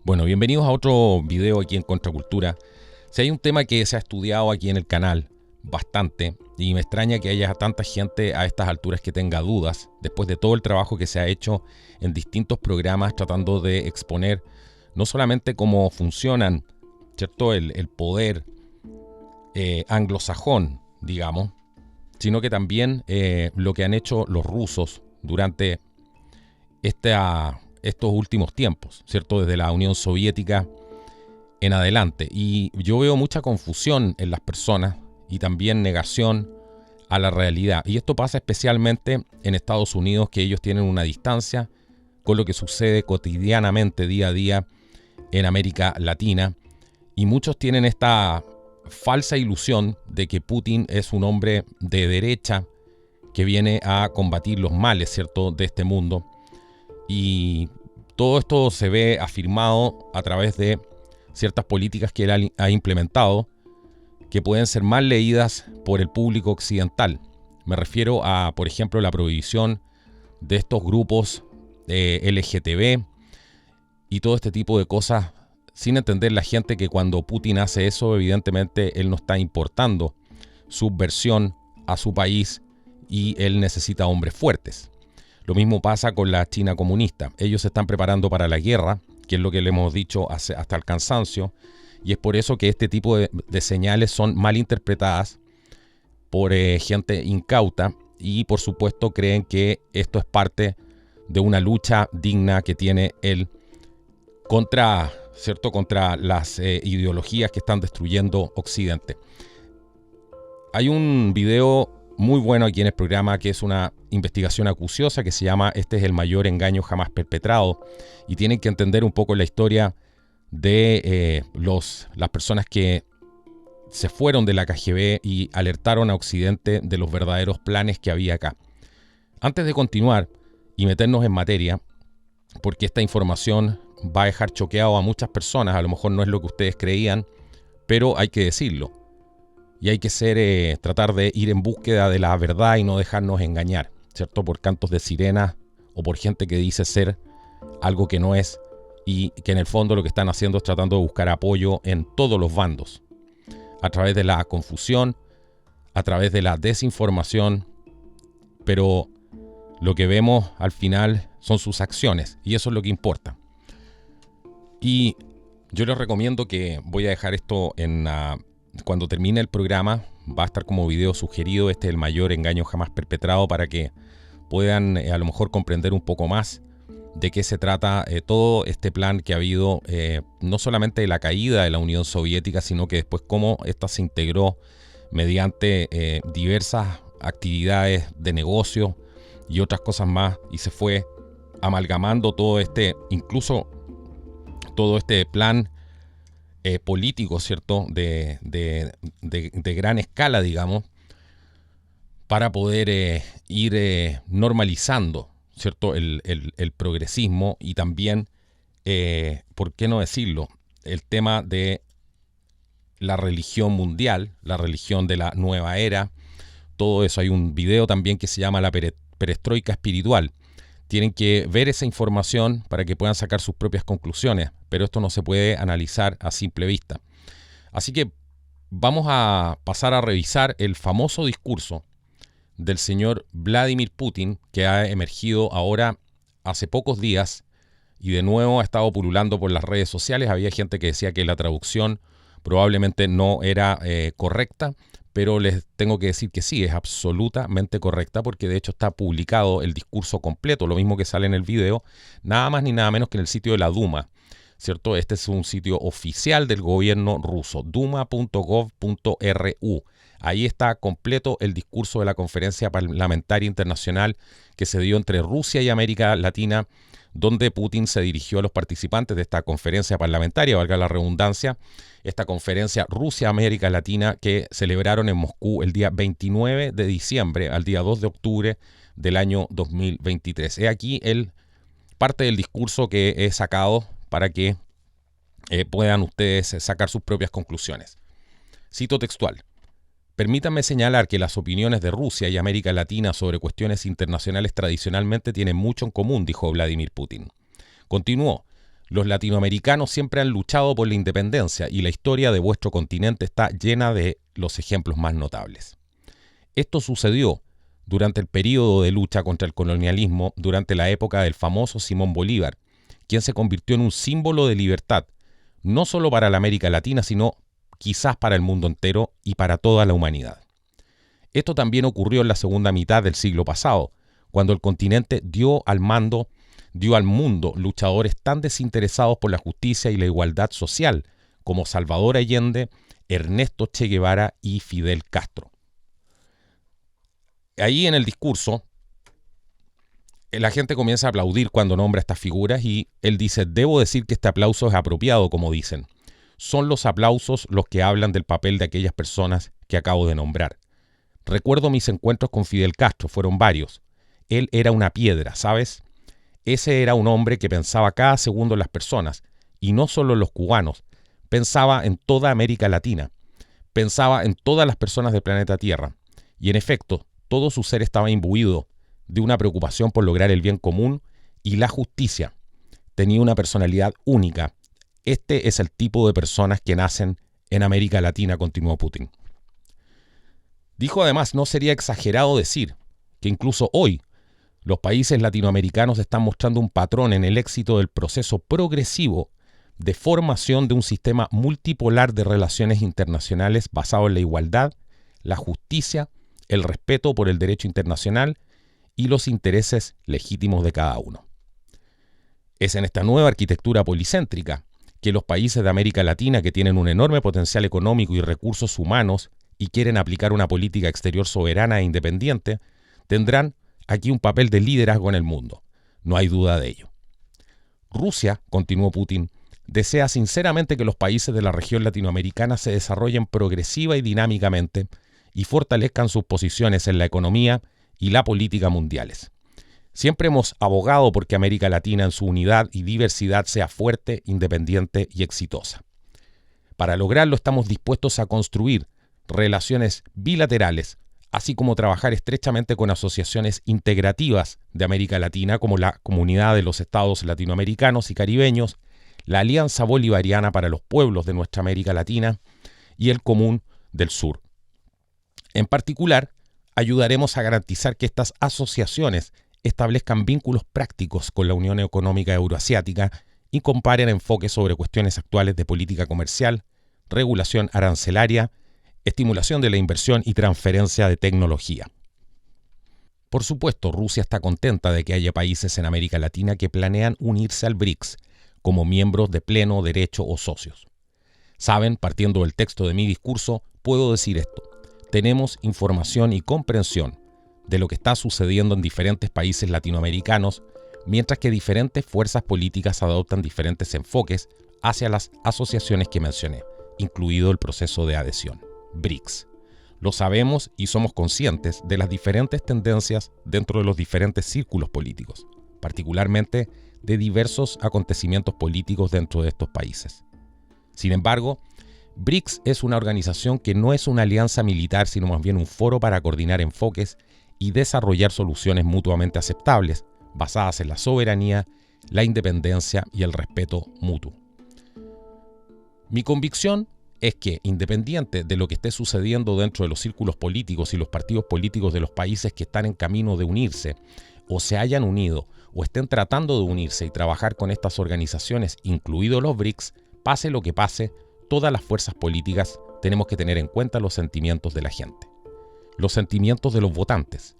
Bueno, bienvenidos a otro video aquí en Contracultura. Si hay un tema que se ha estudiado aquí en el canal bastante, y me extraña que haya tanta gente a estas alturas que tenga dudas, después de todo el trabajo que se ha hecho en distintos programas tratando de exponer no solamente cómo funcionan, ¿cierto?, el poder anglosajón, digamos, sino que también lo que han hecho los rusos durante estos últimos tiempos, ¿cierto?, desde la Unión Soviética en adelante. Y yo veo mucha confusión en las personas y también negación a la realidad. Y esto pasa especialmente en Estados Unidos, que ellos tienen una distancia con lo que sucede cotidianamente, día a día, en América Latina. Y muchos tienen esta falsa ilusión de que Putin es un hombre de derecha que viene a combatir los males, ¿cierto?, de este mundo. Y todo esto se ve afirmado a través de ciertas políticas que él ha implementado que pueden ser mal leídas por el público occidental. Me refiero a, por ejemplo, la prohibición de estos grupos LGTB y todo este tipo de cosas, sin entender la gente que cuando Putin hace eso, evidentemente él no está importando subversión a su país y él necesita hombres fuertes. Lo mismo pasa con la China comunista. Ellos se están preparando para la guerra, que es lo que le hemos dicho hasta el cansancio, y es por eso que este tipo de señales son mal interpretadas por gente incauta y por supuesto creen que esto es parte de una lucha digna que tiene él contra las ideologías que están destruyendo Occidente. Hay un video muy bueno aquí en el programa que es una investigación acuciosa que se llama "Este es el mayor engaño jamás perpetrado", y tienen que entender un poco la historia de las personas que se fueron de la KGB y alertaron a Occidente de los verdaderos planes que había acá. Antes de continuar y meternos en materia, porque esta información va a dejar choqueado a muchas personas, a lo mejor no es lo que ustedes creían, pero hay que decirlo. Y hay que tratar de ir en búsqueda de la verdad y no dejarnos engañar, ¿cierto?, por cantos de sirena o por gente que dice ser algo que no es y que en el fondo lo que están haciendo es tratando de buscar apoyo en todos los bandos, a través de la confusión, a través de la desinformación, pero lo que vemos al final son sus acciones y eso es lo que importa. Y yo les recomiendo que voy a dejar esto cuando termine el programa, va a estar como video sugerido, este es el mayor engaño jamás perpetrado, para que puedan a lo mejor comprender un poco más de qué se trata todo este plan que ha habido, no solamente de la caída de la Unión Soviética, sino que después cómo esta se integró mediante diversas actividades de negocio y otras cosas más, y se fue amalgamando incluso todo este plan político, ¿cierto?, de gran escala, digamos, para poder ir normalizando, ¿cierto?, el progresismo y también, ¿por qué no decirlo?, el tema de la religión mundial, la religión de la nueva era, todo eso. Hay un video también que se llama La Perestroika Espiritual. Tienen que ver esa información para que puedan sacar sus propias conclusiones, pero esto no se puede analizar a simple vista. Así que vamos a pasar a revisar el famoso discurso del señor Vladimir Putin, que ha emergido ahora hace pocos días y de nuevo ha estado pululando por las redes sociales. Había gente que decía que la traducción probablemente no era correcta, pero les tengo que decir que sí, es absolutamente correcta, porque de hecho está publicado el discurso completo, lo mismo que sale en el video, nada más ni nada menos que en el sitio de la Duma, ¿cierto? Este es un sitio oficial del gobierno ruso, duma.gov.ru. Ahí está completo el discurso de la Conferencia Parlamentaria Internacional que se dio entre Rusia y América Latina, donde Putin se dirigió a los participantes de esta conferencia parlamentaria, valga la redundancia, esta conferencia Rusia-América Latina que celebraron en Moscú el día 29 de diciembre al día 2 de octubre del año 2023. He aquí parte del discurso que he sacado para que puedan ustedes sacar sus propias conclusiones. Cito textual. Permítanme señalar que las opiniones de Rusia y América Latina sobre cuestiones internacionales tradicionalmente tienen mucho en común, dijo Vladimir Putin. Continuó. Los latinoamericanos siempre han luchado por la independencia y la historia de vuestro continente está llena de los ejemplos más notables. Esto sucedió durante el período de lucha contra el colonialismo, durante la época del famoso Simón Bolívar, quien se convirtió en un símbolo de libertad, no solo para la América Latina, sino quizás para el mundo entero y para toda la humanidad. Esto también ocurrió en la segunda mitad del siglo pasado, cuando el continente dio al mundo luchadores tan desinteresados por la justicia y la igualdad social como Salvador Allende, Ernesto Che Guevara y Fidel Castro. Ahí en el discurso, la gente comienza a aplaudir cuando nombra estas figuras y él dice: debo decir que este aplauso es apropiado, como dicen. Son los aplausos los que hablan del papel de aquellas personas que acabo de nombrar. Recuerdo mis encuentros con Fidel Castro, fueron varios. Él era una piedra, ¿sabes? Ese era un hombre que pensaba cada segundo en las personas, y no solo en los cubanos. Pensaba en toda América Latina. Pensaba en todas las personas del planeta Tierra. Y en efecto, todo su ser estaba imbuido de una preocupación por lograr el bien común y la justicia. Tenía una personalidad única. Este es el tipo de personas que nacen en América Latina, continuó Putin. Dijo además: no sería exagerado decir que incluso hoy los países latinoamericanos están mostrando un patrón en el éxito del proceso progresivo de formación de un sistema multipolar de relaciones internacionales basado en la igualdad, la justicia, el respeto por el derecho internacional y los intereses legítimos de cada uno. Es en esta nueva arquitectura policéntrica que los países de América Latina, que tienen un enorme potencial económico y recursos humanos y quieren aplicar una política exterior soberana e independiente, tendrán aquí un papel de liderazgo en el mundo. No hay duda de ello. Rusia, continuó Putin, desea sinceramente que los países de la región latinoamericana se desarrollen progresiva y dinámicamente y fortalezcan sus posiciones en la economía y la política mundiales. Siempre hemos abogado por que América Latina en su unidad y diversidad sea fuerte, independiente y exitosa. Para lograrlo estamos dispuestos a construir relaciones bilaterales, así como trabajar estrechamente con asociaciones integrativas de América Latina como la Comunidad de los Estados Latinoamericanos y Caribeños, la Alianza Bolivariana para los Pueblos de nuestra América Latina y el Común del Sur. En particular, ayudaremos a garantizar que estas asociaciones establezcan vínculos prácticos con la Unión Económica Euroasiática y comparen enfoques sobre cuestiones actuales de política comercial, regulación arancelaria, estimulación de la inversión y transferencia de tecnología. Por supuesto, Rusia está contenta de que haya países en América Latina que planean unirse al BRICS como miembros de pleno derecho o socios. Saben, partiendo del texto de mi discurso, puedo decir esto: tenemos información y comprensión de lo que está sucediendo en diferentes países latinoamericanos, mientras que diferentes fuerzas políticas adoptan diferentes enfoques hacia las asociaciones que mencioné, incluido el proceso de adhesión. BRICS. Lo sabemos y somos conscientes de las diferentes tendencias dentro de los diferentes círculos políticos, particularmente de diversos acontecimientos políticos dentro de estos países. Sin embargo, BRICS es una organización que no es una alianza militar, sino más bien un foro para coordinar enfoques y desarrollar soluciones mutuamente aceptables, basadas en la soberanía, la independencia y el respeto mutuo. Mi convicción es que, independiente de lo que esté sucediendo dentro de los círculos políticos y los partidos políticos de los países que están en camino de unirse, o se hayan unido, o estén tratando de unirse y trabajar con estas organizaciones, incluidos los BRICS, pase lo que pase, todas las fuerzas políticas tenemos que tener en cuenta los sentimientos de la gente, los sentimientos de los votantes,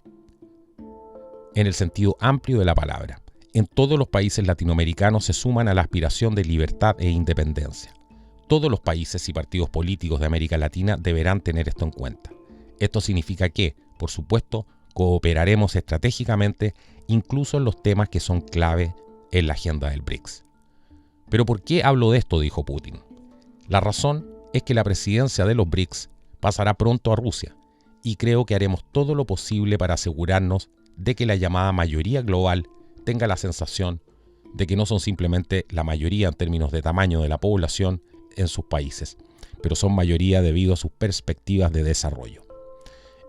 en el sentido amplio de la palabra. En todos los países latinoamericanos se suman a la aspiración de libertad e independencia. Todos los países y partidos políticos de América Latina deberán tener esto en cuenta. Esto significa que, por supuesto, cooperaremos estratégicamente incluso en los temas que son clave en la agenda del BRICS. ¿Pero por qué hablo de esto?, dijo Putin. La razón es que la presidencia de los BRICS pasará pronto a Rusia y creo que haremos todo lo posible para asegurarnos de que la llamada mayoría global tenga la sensación de que no son simplemente la mayoría en términos de tamaño de la población en sus países, pero son mayoría debido a sus perspectivas de desarrollo.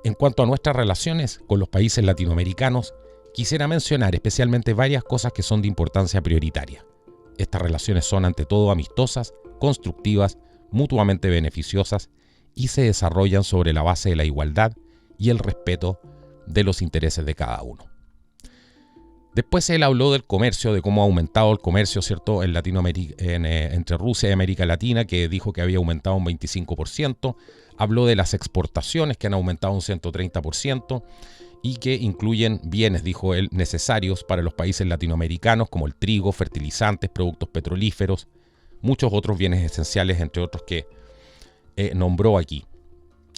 En cuanto a nuestras relaciones con los países latinoamericanos, quisiera mencionar especialmente varias cosas que son de importancia prioritaria. Estas relaciones son ante todo amistosas, constructivas, mutuamente beneficiosas y se desarrollan sobre la base de la igualdad y el respeto de los intereses de cada uno. Después él habló del comercio, de cómo ha aumentado el comercio, ¿cierto?, en Latinoamérica, entre Rusia y América Latina, que dijo que había aumentado un 25%. Habló de las exportaciones, que han aumentado un 130%, y que incluyen bienes, dijo él, necesarios para los países latinoamericanos, como el trigo, fertilizantes, productos petrolíferos, muchos otros bienes esenciales, entre otros que nombró aquí.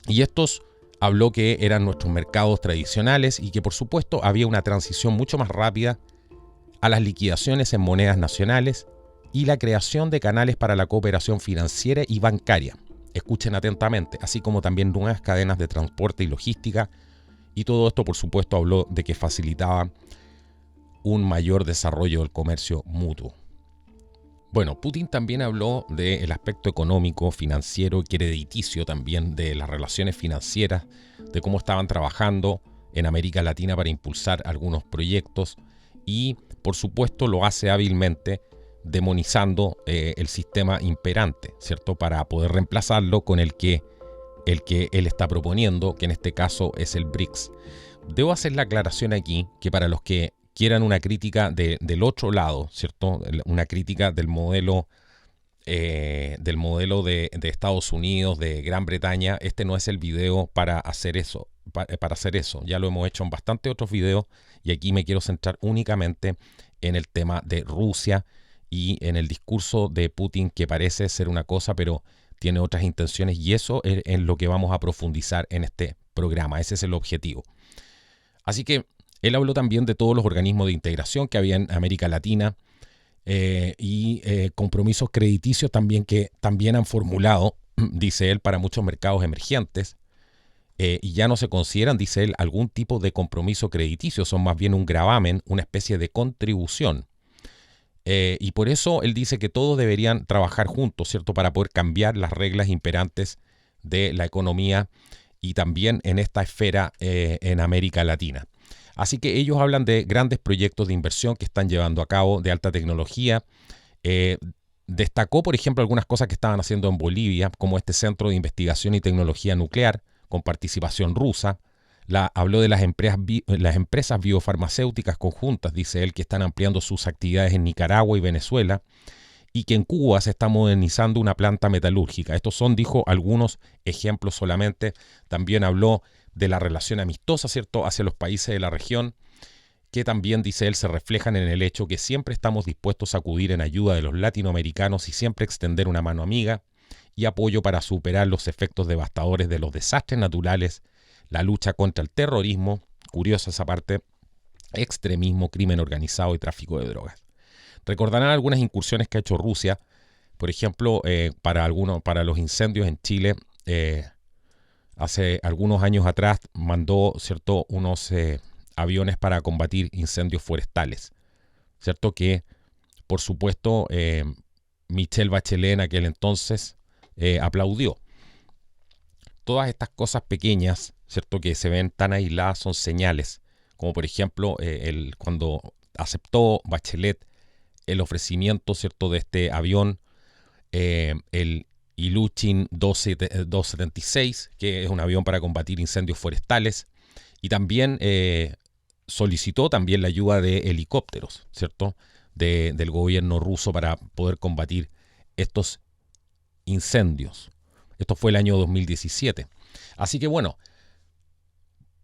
Y estos habló que eran nuestros mercados tradicionales y que por supuesto había una transición mucho más rápida a las liquidaciones en monedas nacionales y la creación de canales para la cooperación financiera y bancaria. Escuchen atentamente, así como también nuevas cadenas de transporte y logística, y todo esto por supuesto habló de que facilitaba un mayor desarrollo del comercio mutuo. Bueno, Putin también habló del aspecto económico, financiero, crediticio también, de las relaciones financieras, de cómo estaban trabajando en América Latina para impulsar algunos proyectos y, por supuesto, lo hace hábilmente demonizando el sistema imperante, ¿cierto?, para poder reemplazarlo con el que él está proponiendo, que en este caso es el BRICS. Debo hacer la aclaración aquí que para los que quieran una crítica del otro lado, ¿cierto?, una crítica del modelo de Estados Unidos, de Gran Bretaña, este no es el video para hacer eso. Ya lo hemos hecho en bastantes otros videos y aquí me quiero centrar únicamente en el tema de Rusia y en el discurso de Putin, que parece ser una cosa, pero tiene otras intenciones, y eso es en lo que vamos a profundizar en este programa. Ese es el objetivo. Así que él habló también de todos los organismos de integración que había en América Latina y compromisos crediticios también que también han formulado, dice él, para muchos mercados emergentes. Y ya no se consideran, dice él, algún tipo de compromiso crediticio, son más bien un gravamen, una especie de contribución. Y por eso él dice que todos deberían trabajar juntos, ¿cierto?, para poder cambiar las reglas imperantes de la economía y también en esta esfera en América Latina. Así que ellos hablan de grandes proyectos de inversión que están llevando a cabo, de alta tecnología. Destacó, por ejemplo, algunas cosas que estaban haciendo en Bolivia, como este Centro de Investigación y Tecnología Nuclear, con participación rusa. Habló de las empresas biofarmacéuticas conjuntas, dice él, que están ampliando sus actividades en Nicaragua y Venezuela, y que en Cuba se está modernizando una planta metalúrgica. Estos son, dijo, algunos ejemplos solamente. También habló de la relación amistosa, ¿cierto?, hacia los países de la región, que también, dice él, se reflejan en el hecho que siempre estamos dispuestos a acudir en ayuda de los latinoamericanos y siempre extender una mano amiga y apoyo para superar los efectos devastadores de los desastres naturales, la lucha contra el terrorismo, curiosa esa parte, extremismo, crimen organizado y tráfico de drogas. Recordarán algunas incursiones que ha hecho Rusia, por ejemplo, para los incendios en Chile. Hace algunos años atrás mandó, ¿cierto?, unos aviones para combatir incendios forestales, ¿cierto?, que por supuesto Michelle Bachelet en aquel entonces aplaudió. Todas estas cosas pequeñas, ¿cierto?, que se ven tan aisladas son señales, como por ejemplo cuando aceptó Bachelet el ofrecimiento, ¿cierto?, de este avión, el Ilyushin 276, que es un avión para combatir incendios forestales, y también solicitó también la ayuda de helicópteros, ¿cierto?, del gobierno ruso para poder combatir estos incendios. Esto fue el año 2017. Así que bueno,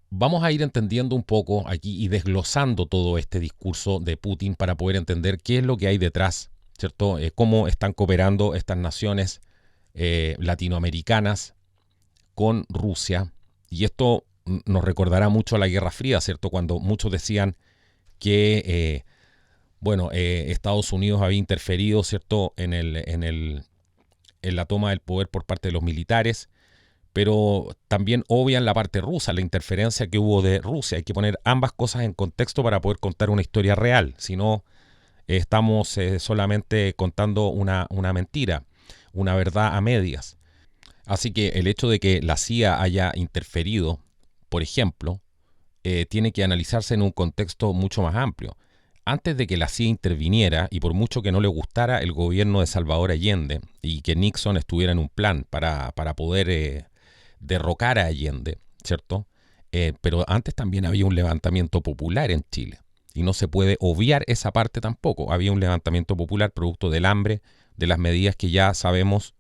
vamos a ir entendiendo un poco aquí y desglosando todo este discurso de Putin para poder entender qué es lo que hay detrás, ¿cierto? Cómo están cooperando estas naciones latinoamericanas con Rusia. Y esto nos recordará mucho a la Guerra Fría, ¿cierto? Cuando muchos decían que Estados Unidos había interferido, ¿cierto?, en la toma del poder por parte de los militares, pero también obvian la parte rusa, la interferencia que hubo de Rusia. Hay que poner ambas cosas en contexto para poder contar una historia real, si no estamos solamente contando una mentira, una verdad a medias. Así que el hecho de que la CIA haya interferido, por ejemplo, tiene que analizarse en un contexto mucho más amplio. antes de que la CIA interviniera, y por mucho que no le gustara el gobierno de Salvador Allende y que Nixon estuviera en un plan para poder derrocar a Allende, ¿cierto? Pero antes también había un levantamiento popular en Chile. Y no se puede obviar esa parte tampoco. Había un levantamiento popular producto del hambre, de las medidas que ya sabemos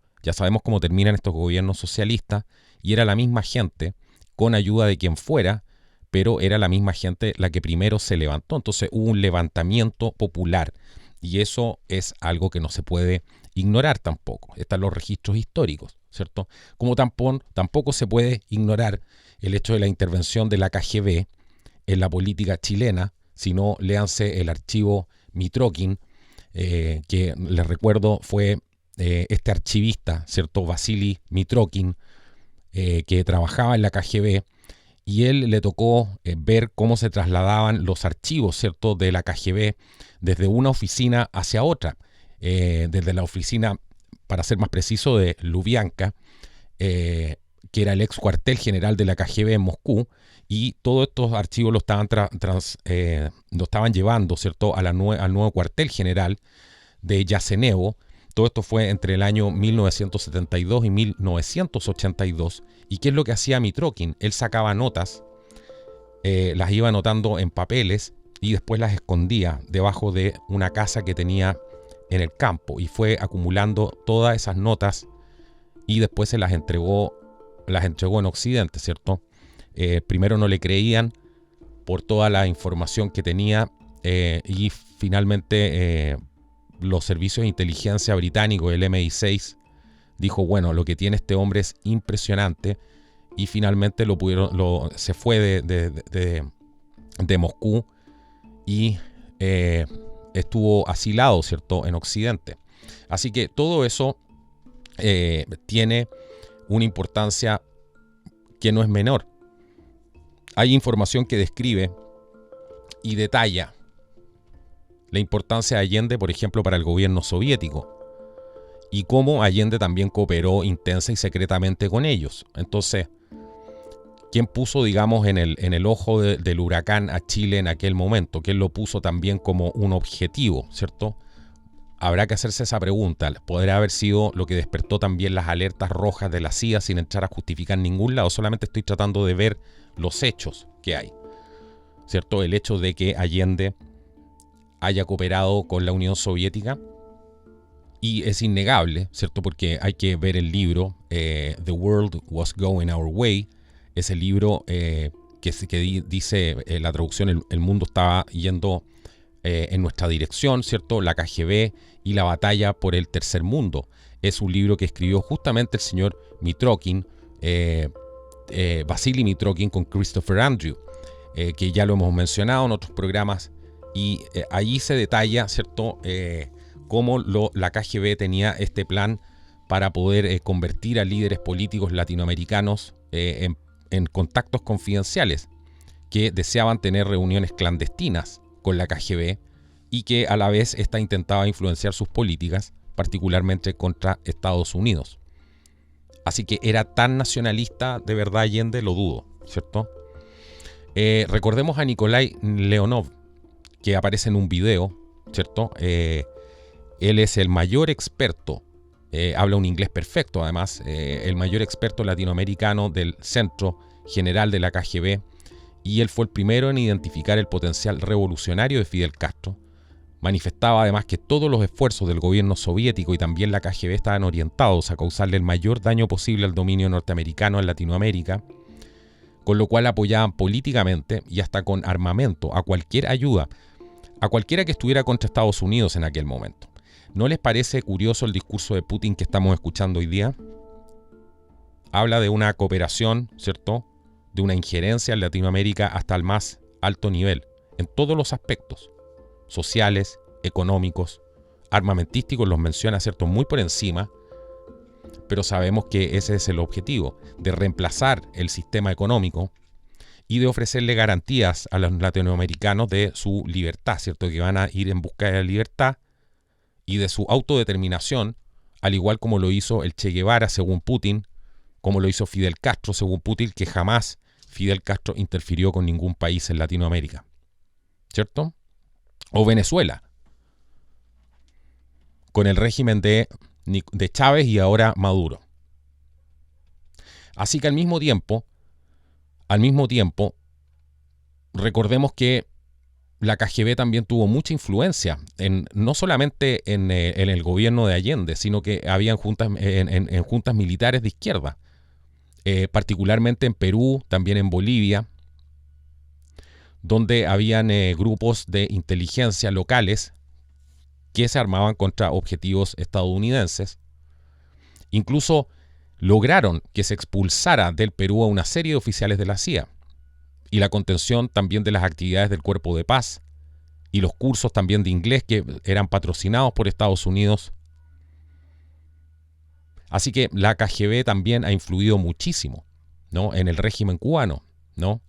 cómo terminan estos gobiernos socialistas, y era la misma gente, con ayuda de quien fuera, pero era la misma gente la que primero se levantó. Entonces hubo un levantamiento popular, y eso es algo que no se puede ignorar tampoco. Están los registros históricos, ¿cierto? Como tampoco se puede ignorar el hecho de la intervención de la KGB en la política chilena, si no, léanse el archivo Mitrokin, que les recuerdo fue este archivista, ¿cierto? Vasily Mitrokin, que trabajaba en la KGB, y él le tocó ver cómo se trasladaban los archivos, ¿cierto?, de la KGB desde una oficina hacia otra, desde la oficina, para ser más preciso, de Lubyanka, que era el ex cuartel general de la KGB en Moscú, y todos estos archivos lo estaban llevando, ¿cierto?, al nuevo cuartel general de Yasenevo. Todo esto fue entre el año 1972 y 1982. ¿Y qué es lo que hacía Mitrokin? Él sacaba notas, las iba anotando en papeles y después las escondía debajo de una casa que tenía en el campo, y fue acumulando todas esas notas y después se las entregó en Occidente, ¿cierto? Primero no le creían por toda la información que tenía, y finalmente los servicios de inteligencia británicos, el MI6, dijo, bueno, lo que tiene este hombre es impresionante, y finalmente se fue de Moscú y estuvo asilado, ¿cierto?, en Occidente. Así que todo eso tiene una importancia que no es menor. Hay información que describe y detalla la importancia de Allende, por ejemplo, para el gobierno soviético, y cómo Allende también cooperó intensa y secretamente con ellos. Entonces, ¿quién puso, digamos, en el ojo del huracán a Chile en aquel momento? ¿Quién lo puso también como un objetivo, ¿cierto? Habrá que hacerse esa pregunta. ¿Podrá haber sido lo que despertó también las alertas rojas de la CIA, sin entrar a justificar en ningún lado? Solamente estoy tratando de ver los hechos que hay, ¿cierto? El hecho de que Allende haya cooperado con la Unión Soviética, y es innegable, ¿cierto? Porque hay que ver el libro The World Was Going Our Way, ese libro que dice la traducción, el mundo estaba yendo en nuestra dirección, ¿cierto? La KGB y la batalla por el tercer mundo. Es un libro que escribió justamente el señor Mitrokin, Vasily Mitrokin, con Christopher Andrew, que ya lo hemos mencionado en otros programas, y allí se detalla, ¿cierto?, cómo la KGB tenía este plan para poder convertir a líderes políticos latinoamericanos en contactos confidenciales, que deseaban tener reuniones clandestinas con la KGB, y que a la vez ésta intentaba influenciar sus políticas, particularmente contra Estados Unidos. Así que era tan nacionalista de verdad Allende, lo dudo, ¿cierto? Recordemos a Nikolai Leonov, que aparece en un video, ¿cierto? Él es el mayor experto, habla un inglés perfecto además, el mayor experto latinoamericano del Centro General de la KGB, y él fue el primero en identificar el potencial revolucionario de Fidel Castro. Manifestaba además que todos los esfuerzos del gobierno soviético y también la KGB estaban orientados a causarle el mayor daño posible al dominio norteamericano en Latinoamérica, con lo cual apoyaban políticamente y hasta con armamento a cualquier ayuda, a cualquiera que estuviera contra Estados Unidos en aquel momento. ¿No les parece curioso el discurso de Putin que estamos escuchando hoy día? Habla de una cooperación, ¿cierto?, de una injerencia en Latinoamérica hasta el más alto nivel, en todos los aspectos, sociales, económicos, armamentísticos, los menciona, ¿cierto?, muy por encima, pero sabemos que ese es el objetivo, de reemplazar el sistema económico y de ofrecerle garantías a los latinoamericanos de su libertad, ¿cierto?, que van a ir en busca de la libertad y de su autodeterminación, al igual como lo hizo el Che Guevara, según Putin, como lo hizo Fidel Castro, según Putin, que jamás Fidel Castro interfirió con ningún país en Latinoamérica, ¿cierto? O Venezuela, con el régimen de Chávez y ahora Maduro. Así que al mismo tiempo, recordemos que la KGB también tuvo mucha influencia, no solamente en el gobierno de Allende, sino que habían juntas, en juntas militares de izquierda, particularmente en Perú, también en Bolivia, donde habían grupos de inteligencia locales que se armaban contra objetivos estadounidenses. Incluso lograron que se expulsara del Perú a una serie de oficiales de la CIA y la contención también de las actividades del Cuerpo de Paz y los cursos también de inglés que eran patrocinados por Estados Unidos. Así que la KGB también ha influido muchísimo, ¿no?, en el régimen cubano, ¿no?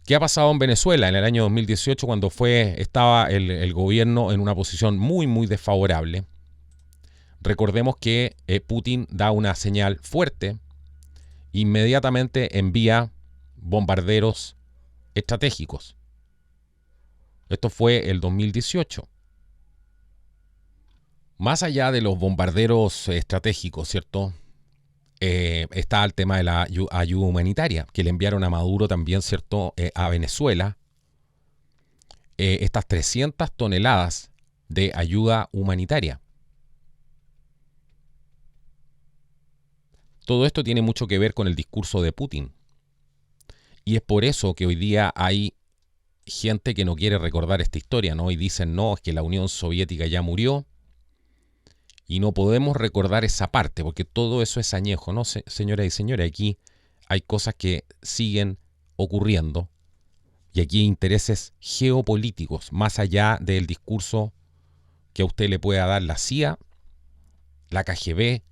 ¿Qué ha pasado en Venezuela en el año 2018 cuando estaba el gobierno en una posición muy, muy desfavorable? Recordemos que Putin da una señal fuerte, inmediatamente envía bombarderos estratégicos. Esto fue el 2018. Más allá de los bombarderos estratégicos, ¿cierto? Está el tema de la ayuda humanitaria, que le enviaron a Maduro también, ¿cierto?, a Venezuela. Estas 300 toneladas de ayuda humanitaria. Todo esto tiene mucho que ver con el discurso de Putin. Y es por eso que hoy día hay gente que no quiere recordar esta historia, ¿no? Y dicen, no, es que la Unión Soviética ya murió y no podemos recordar esa parte, porque todo eso es añejo, ¿no? Señoras y señores, aquí hay cosas que siguen ocurriendo y aquí hay intereses geopolíticos, más allá del discurso que a usted le pueda dar la CIA, la KGB,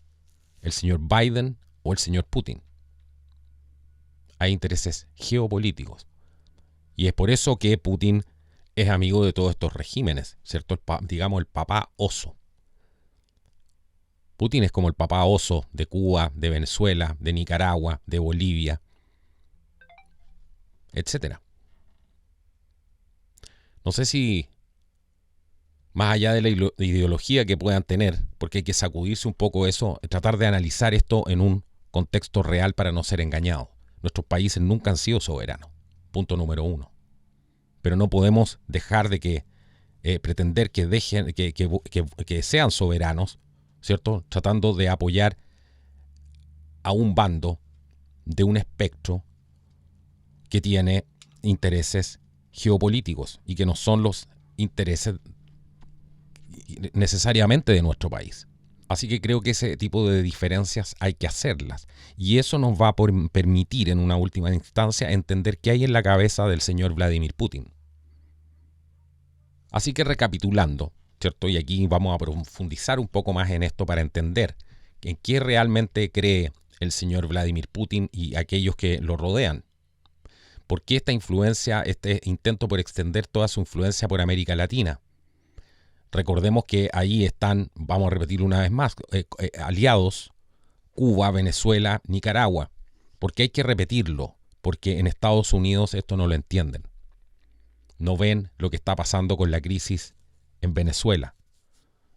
el señor Biden o el señor Putin. Hay intereses geopolíticos. Y es por eso que Putin es amigo de todos estos regímenes, ¿cierto? Digamos el papá oso. Putin es como el papá oso de Cuba, de Venezuela, de Nicaragua, de Bolivia, etc. No sé si, más allá de la ideología que puedan tener, porque hay que sacudirse un poco eso, tratar de analizar esto en un contexto real para no ser engañados. Nuestros países nunca han sido soberanos. Punto número 1. Pero no podemos dejar de pretender que dejen que sean soberanos, ¿cierto? Tratando de apoyar a un bando de un espectro que tiene intereses geopolíticos y que no son los intereses necesariamente de nuestro país. Así que creo que ese tipo de diferencias hay que hacerlas. Y eso nos va a permitir, en una última instancia, entender qué hay en la cabeza del señor Vladimir Putin. Así que recapitulando, ¿cierto? Y aquí vamos a profundizar un poco más en esto para entender en qué realmente cree el señor Vladimir Putin y aquellos que lo rodean. ¿Por qué esta influencia, este intento por extender toda su influencia por América Latina? Recordemos que ahí están, vamos a repetir una vez más, aliados Cuba, Venezuela, Nicaragua. ¿Por qué hay que repetirlo? Porque en Estados Unidos esto no lo entienden. No ven lo que está pasando con la crisis en Venezuela.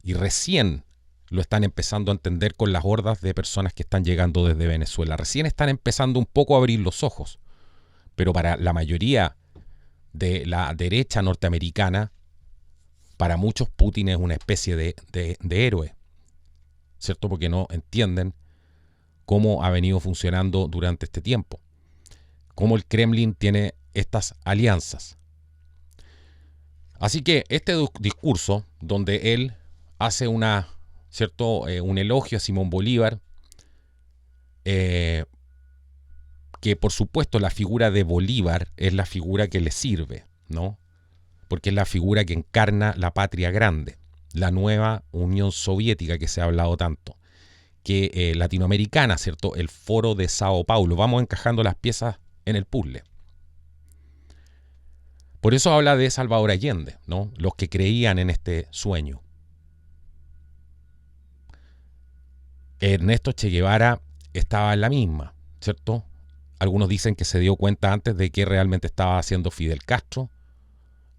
Y recién lo están empezando a entender con las hordas de personas que están llegando desde Venezuela. Recién están empezando un poco a abrir los ojos. Pero para la mayoría de la derecha norteamericana, para muchos Putin es una especie de héroe, ¿cierto? Porque no entienden cómo ha venido funcionando durante este tiempo, cómo el Kremlin tiene estas alianzas. Así que este discurso, donde él hace un elogio a Simón Bolívar, que por supuesto la figura de Bolívar es la figura que le sirve, ¿no? Porque es la figura que encarna la patria grande, la nueva Unión Soviética que se ha hablado tanto, que latinoamericana, ¿cierto? El Foro de Sao Paulo. Vamos encajando las piezas en el puzzle. Por eso habla de Salvador Allende, ¿no? Los que creían en este sueño. Ernesto Che Guevara estaba en la misma, ¿cierto? Algunos dicen que se dio cuenta antes de qué realmente estaba haciendo Fidel Castro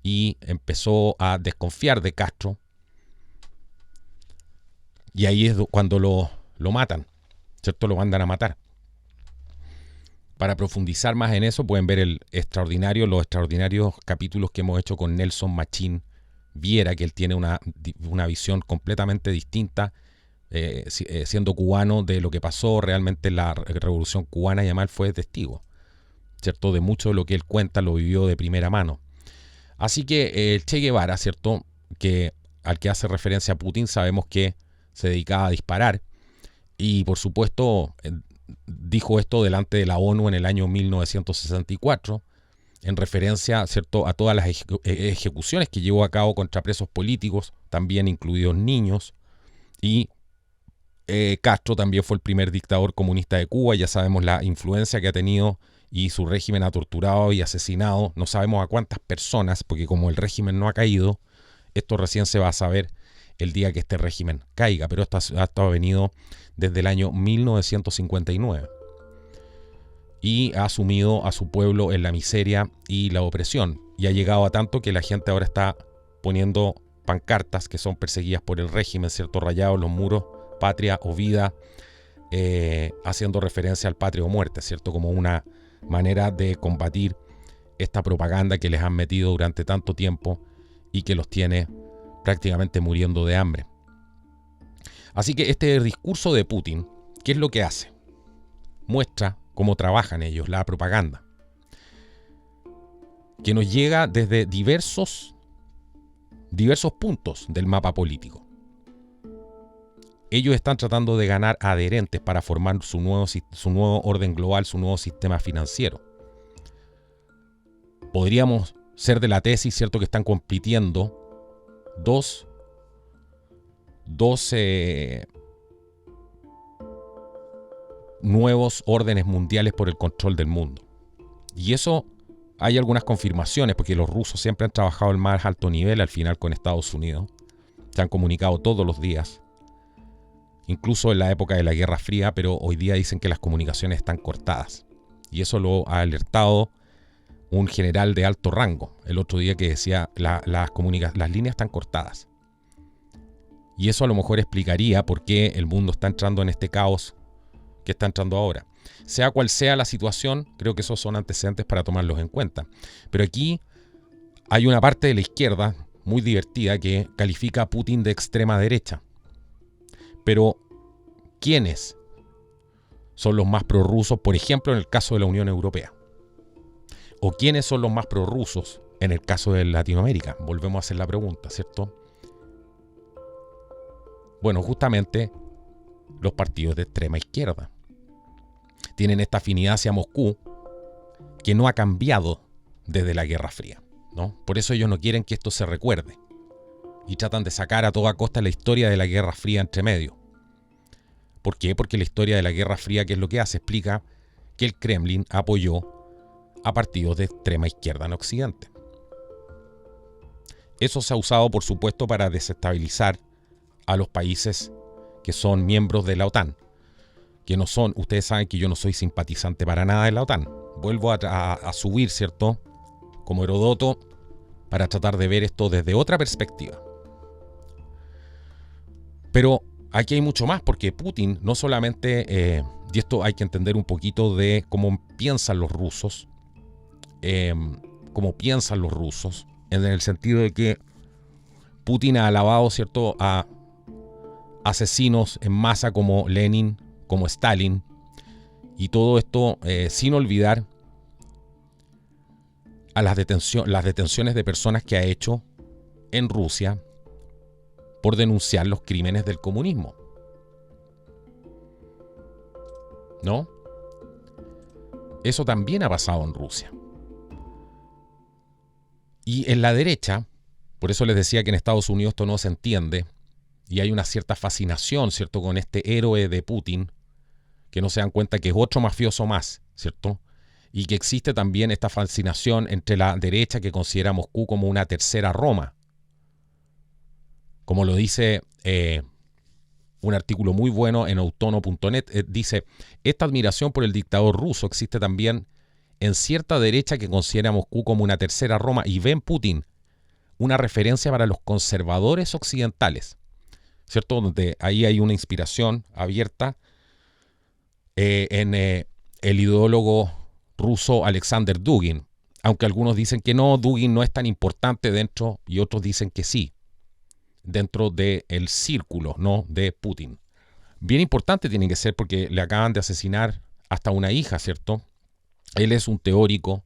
y empezó a desconfiar de Castro. Y ahí es cuando lo matan, ¿cierto? Lo mandan a matar. Para profundizar más en eso pueden ver los extraordinarios capítulos que hemos hecho con Nelson Machín Viera, que él tiene una visión completamente distinta, siendo cubano, de lo que pasó realmente en la Revolución Cubana, y además él fue testigo, ¿cierto? De mucho de lo que él cuenta lo vivió de primera mano. Así que el Che Guevara, ¿cierto? Al que hace referencia a Putin, sabemos que se dedicaba a disparar, y por supuesto dijo esto delante de la ONU en el año 1964, en referencia, ¿cierto?, a todas las ejecuciones que llevó a cabo contra presos políticos, también incluidos niños. Y Castro también fue el primer dictador comunista de Cuba. Ya sabemos la influencia que ha tenido, y su régimen ha torturado y asesinado no sabemos a cuántas personas, porque como el régimen no ha caído, esto recién se va a saber el día que este régimen caiga, pero esto ha venido desde el año 1959. Y ha sumido a su pueblo en la miseria y la opresión. Y ha llegado a tanto que la gente ahora está poniendo pancartas que son perseguidas por el régimen, ¿cierto? Rayados los muros, patria o vida, haciendo referencia al patria o muerte, ¿cierto? Como una manera de combatir esta propaganda que les han metido durante tanto tiempo y que los tiene prácticamente muriendo de hambre. Así que este discurso de Putin, ¿qué es lo que hace? Muestra cómo trabajan ellos, la propaganda, que nos llega desde diversos puntos del mapa político. Ellos están tratando de ganar adherentes para formar su nuevo orden global, su nuevo sistema financiero. Podríamos ser de la tesis, ¿cierto?, que están compitiendo dos nuevos órdenes mundiales por el control del mundo. Y eso hay algunas confirmaciones, porque los rusos siempre han trabajado al más alto nivel al final con Estados Unidos. Se han comunicado todos los días, incluso en la época de la Guerra Fría, pero hoy día dicen que las comunicaciones están cortadas. Y eso lo ha alertado un general de alto rango el otro día, que decía las líneas están cortadas. Y eso a lo mejor explicaría por qué el mundo está entrando en este caos que está entrando ahora. Sea cual sea la situación, creo que esos son antecedentes para tomarlos en cuenta. Pero aquí hay una parte de la izquierda muy divertida que califica a Putin de extrema derecha. Pero ¿quiénes son los más prorrusos, por ejemplo, en el caso de la Unión Europea? ¿O quiénes son los más prorrusos en el caso de Latinoamérica? Volvemos a hacer la pregunta, ¿cierto? Bueno, justamente los partidos de extrema izquierda tienen esta afinidad hacia Moscú que no ha cambiado desde la Guerra Fría, ¿no? Por eso ellos no quieren que esto se recuerde y tratan de sacar a toda costa la historia de la Guerra Fría entre medio. ¿Por qué? Porque la historia de la Guerra Fría, ¿qué es lo que hace? Explica que el Kremlin apoyó a partidos de extrema izquierda en Occidente. Eso se ha usado, por supuesto, para desestabilizar a los países que son miembros de la OTAN, que no son, ustedes saben que yo no soy simpatizante para nada de la OTAN. Vuelvo a subir, ¿cierto?, como Heródoto, para tratar de ver esto desde otra perspectiva. Pero aquí hay mucho más, porque Putin no solamente, y esto hay que entender un poquito de cómo piensan los rusos, en el sentido de que Putin ha alabado, ¿cierto?, a asesinos en masa como Lenin, como Stalin, y todo esto sin olvidar a las detenciones de personas que ha hecho en Rusia por denunciar los crímenes del comunismo, ¿no? Eso también ha pasado en Rusia. Y en la derecha, por eso les decía que en Estados Unidos esto no se entiende, y hay una cierta fascinación, ¿cierto?, con este héroe de Putin, que no se dan cuenta que es otro mafioso más, ¿cierto? Y que existe también esta fascinación entre la derecha, que considera a Moscú como una tercera Roma. Como lo dice un artículo muy bueno en autono.net, dice: esta admiración por el dictador ruso existe también en cierta derecha que considera a Moscú como una tercera Roma y ve en Putin una referencia para los conservadores occidentales, ¿cierto? Donde ahí hay una inspiración abierta en el ideólogo ruso Alexander Dugin, aunque algunos dicen que no, Dugin no es tan importante dentro y otros dicen que sí, dentro del círculo, ¿no?, de Putin. Bien importante tiene que ser porque le acaban de asesinar hasta una hija, ¿cierto? Él es un teórico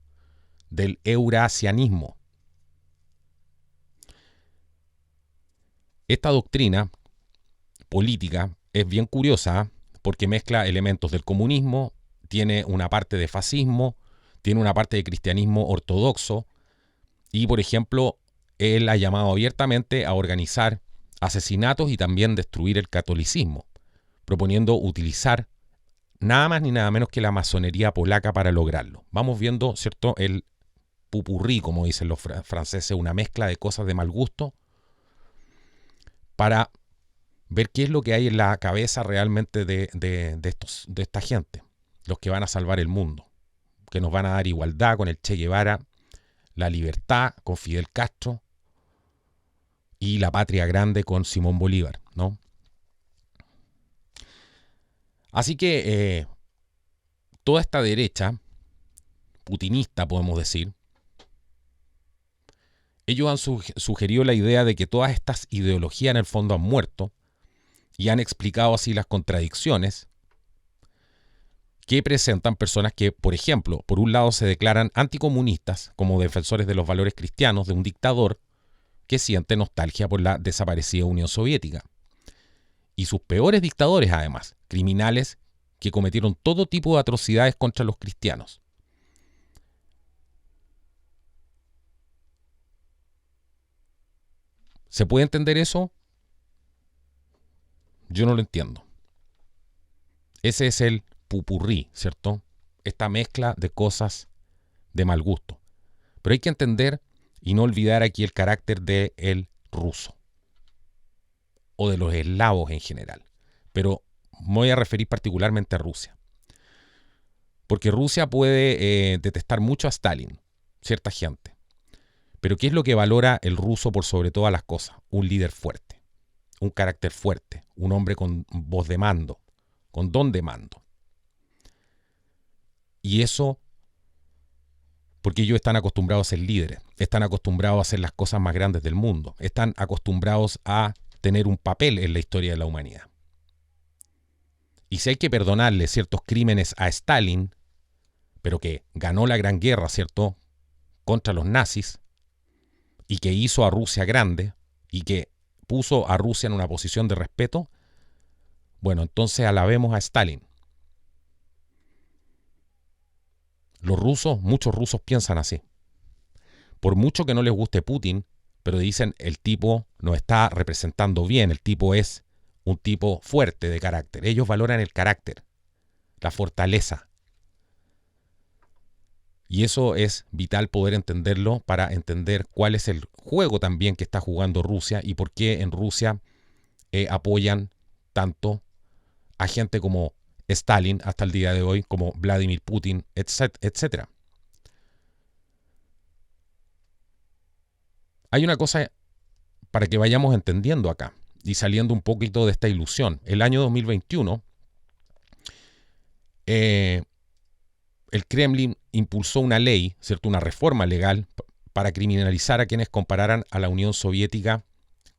del eurasianismo. Esta doctrina política es bien curiosa porque mezcla elementos del comunismo, tiene una parte de fascismo, tiene una parte de cristianismo ortodoxo y, por ejemplo, él ha llamado abiertamente a organizar asesinatos y también destruir el catolicismo, proponiendo utilizar nada más ni nada menos que la masonería polaca para lograrlo. Vamos viendo, ¿cierto?, el pupurrí, como dicen los franceses, una mezcla de cosas de mal gusto para ver qué es lo que hay en la cabeza realmente de esta gente, los que van a salvar el mundo, que nos van a dar igualdad con el Che Guevara, la libertad con Fidel Castro y la patria grande con Simón Bolívar, ¿no? Así que toda esta derecha putinista, podemos decir, ellos han sugerido la idea de que todas estas ideologías en el fondo han muerto y han explicado así las contradicciones que presentan personas que, por ejemplo, por un lado se declaran anticomunistas como defensores de los valores cristianos de un dictador que siente nostalgia por la desaparecida Unión Soviética. Y sus peores dictadores, además, criminales que cometieron todo tipo de atrocidades contra los cristianos. ¿Se puede entender eso? Yo no lo entiendo. Ese es el pupurrí, ¿cierto? Esta mezcla de cosas de mal gusto. Pero hay que entender y no olvidar aquí el carácter del ruso o de los eslavos en general. Pero me voy a referir particularmente a Rusia. Porque Rusia puede detestar mucho a Stalin, cierta gente. Pero ¿qué es lo que valora el ruso por sobre todas las cosas? Un líder fuerte, un carácter fuerte, un hombre con voz de mando, con don de mando. Y eso porque ellos están acostumbrados a ser líderes, están acostumbrados a hacer las cosas más grandes del mundo, están acostumbrados a tener un papel en la historia de la humanidad. Y si hay que perdonarle ciertos crímenes a Stalin, pero que ganó la Gran Guerra, ¿cierto?, contra los nazis, y que hizo a Rusia grande, y que puso a Rusia en una posición de respeto, bueno, entonces alabemos a Stalin. Los rusos, muchos rusos piensan así. Por mucho que no les guste Putin, pero dicen el tipo nos está representando bien, el tipo es un tipo fuerte de carácter. Ellos valoran el carácter, la fortaleza. Y eso es vital poder entenderlo para entender cuál es el juego también que está jugando Rusia y por qué en Rusia apoyan tanto a gente como Stalin hasta el día de hoy, como Vladimir Putin, etc. Hay una cosa para que vayamos entendiendo acá y saliendo un poquito de esta ilusión. El año 2021, el Kremlin impulsó una ley, ¿cierto?, una reforma legal para criminalizar a quienes compararan a la Unión Soviética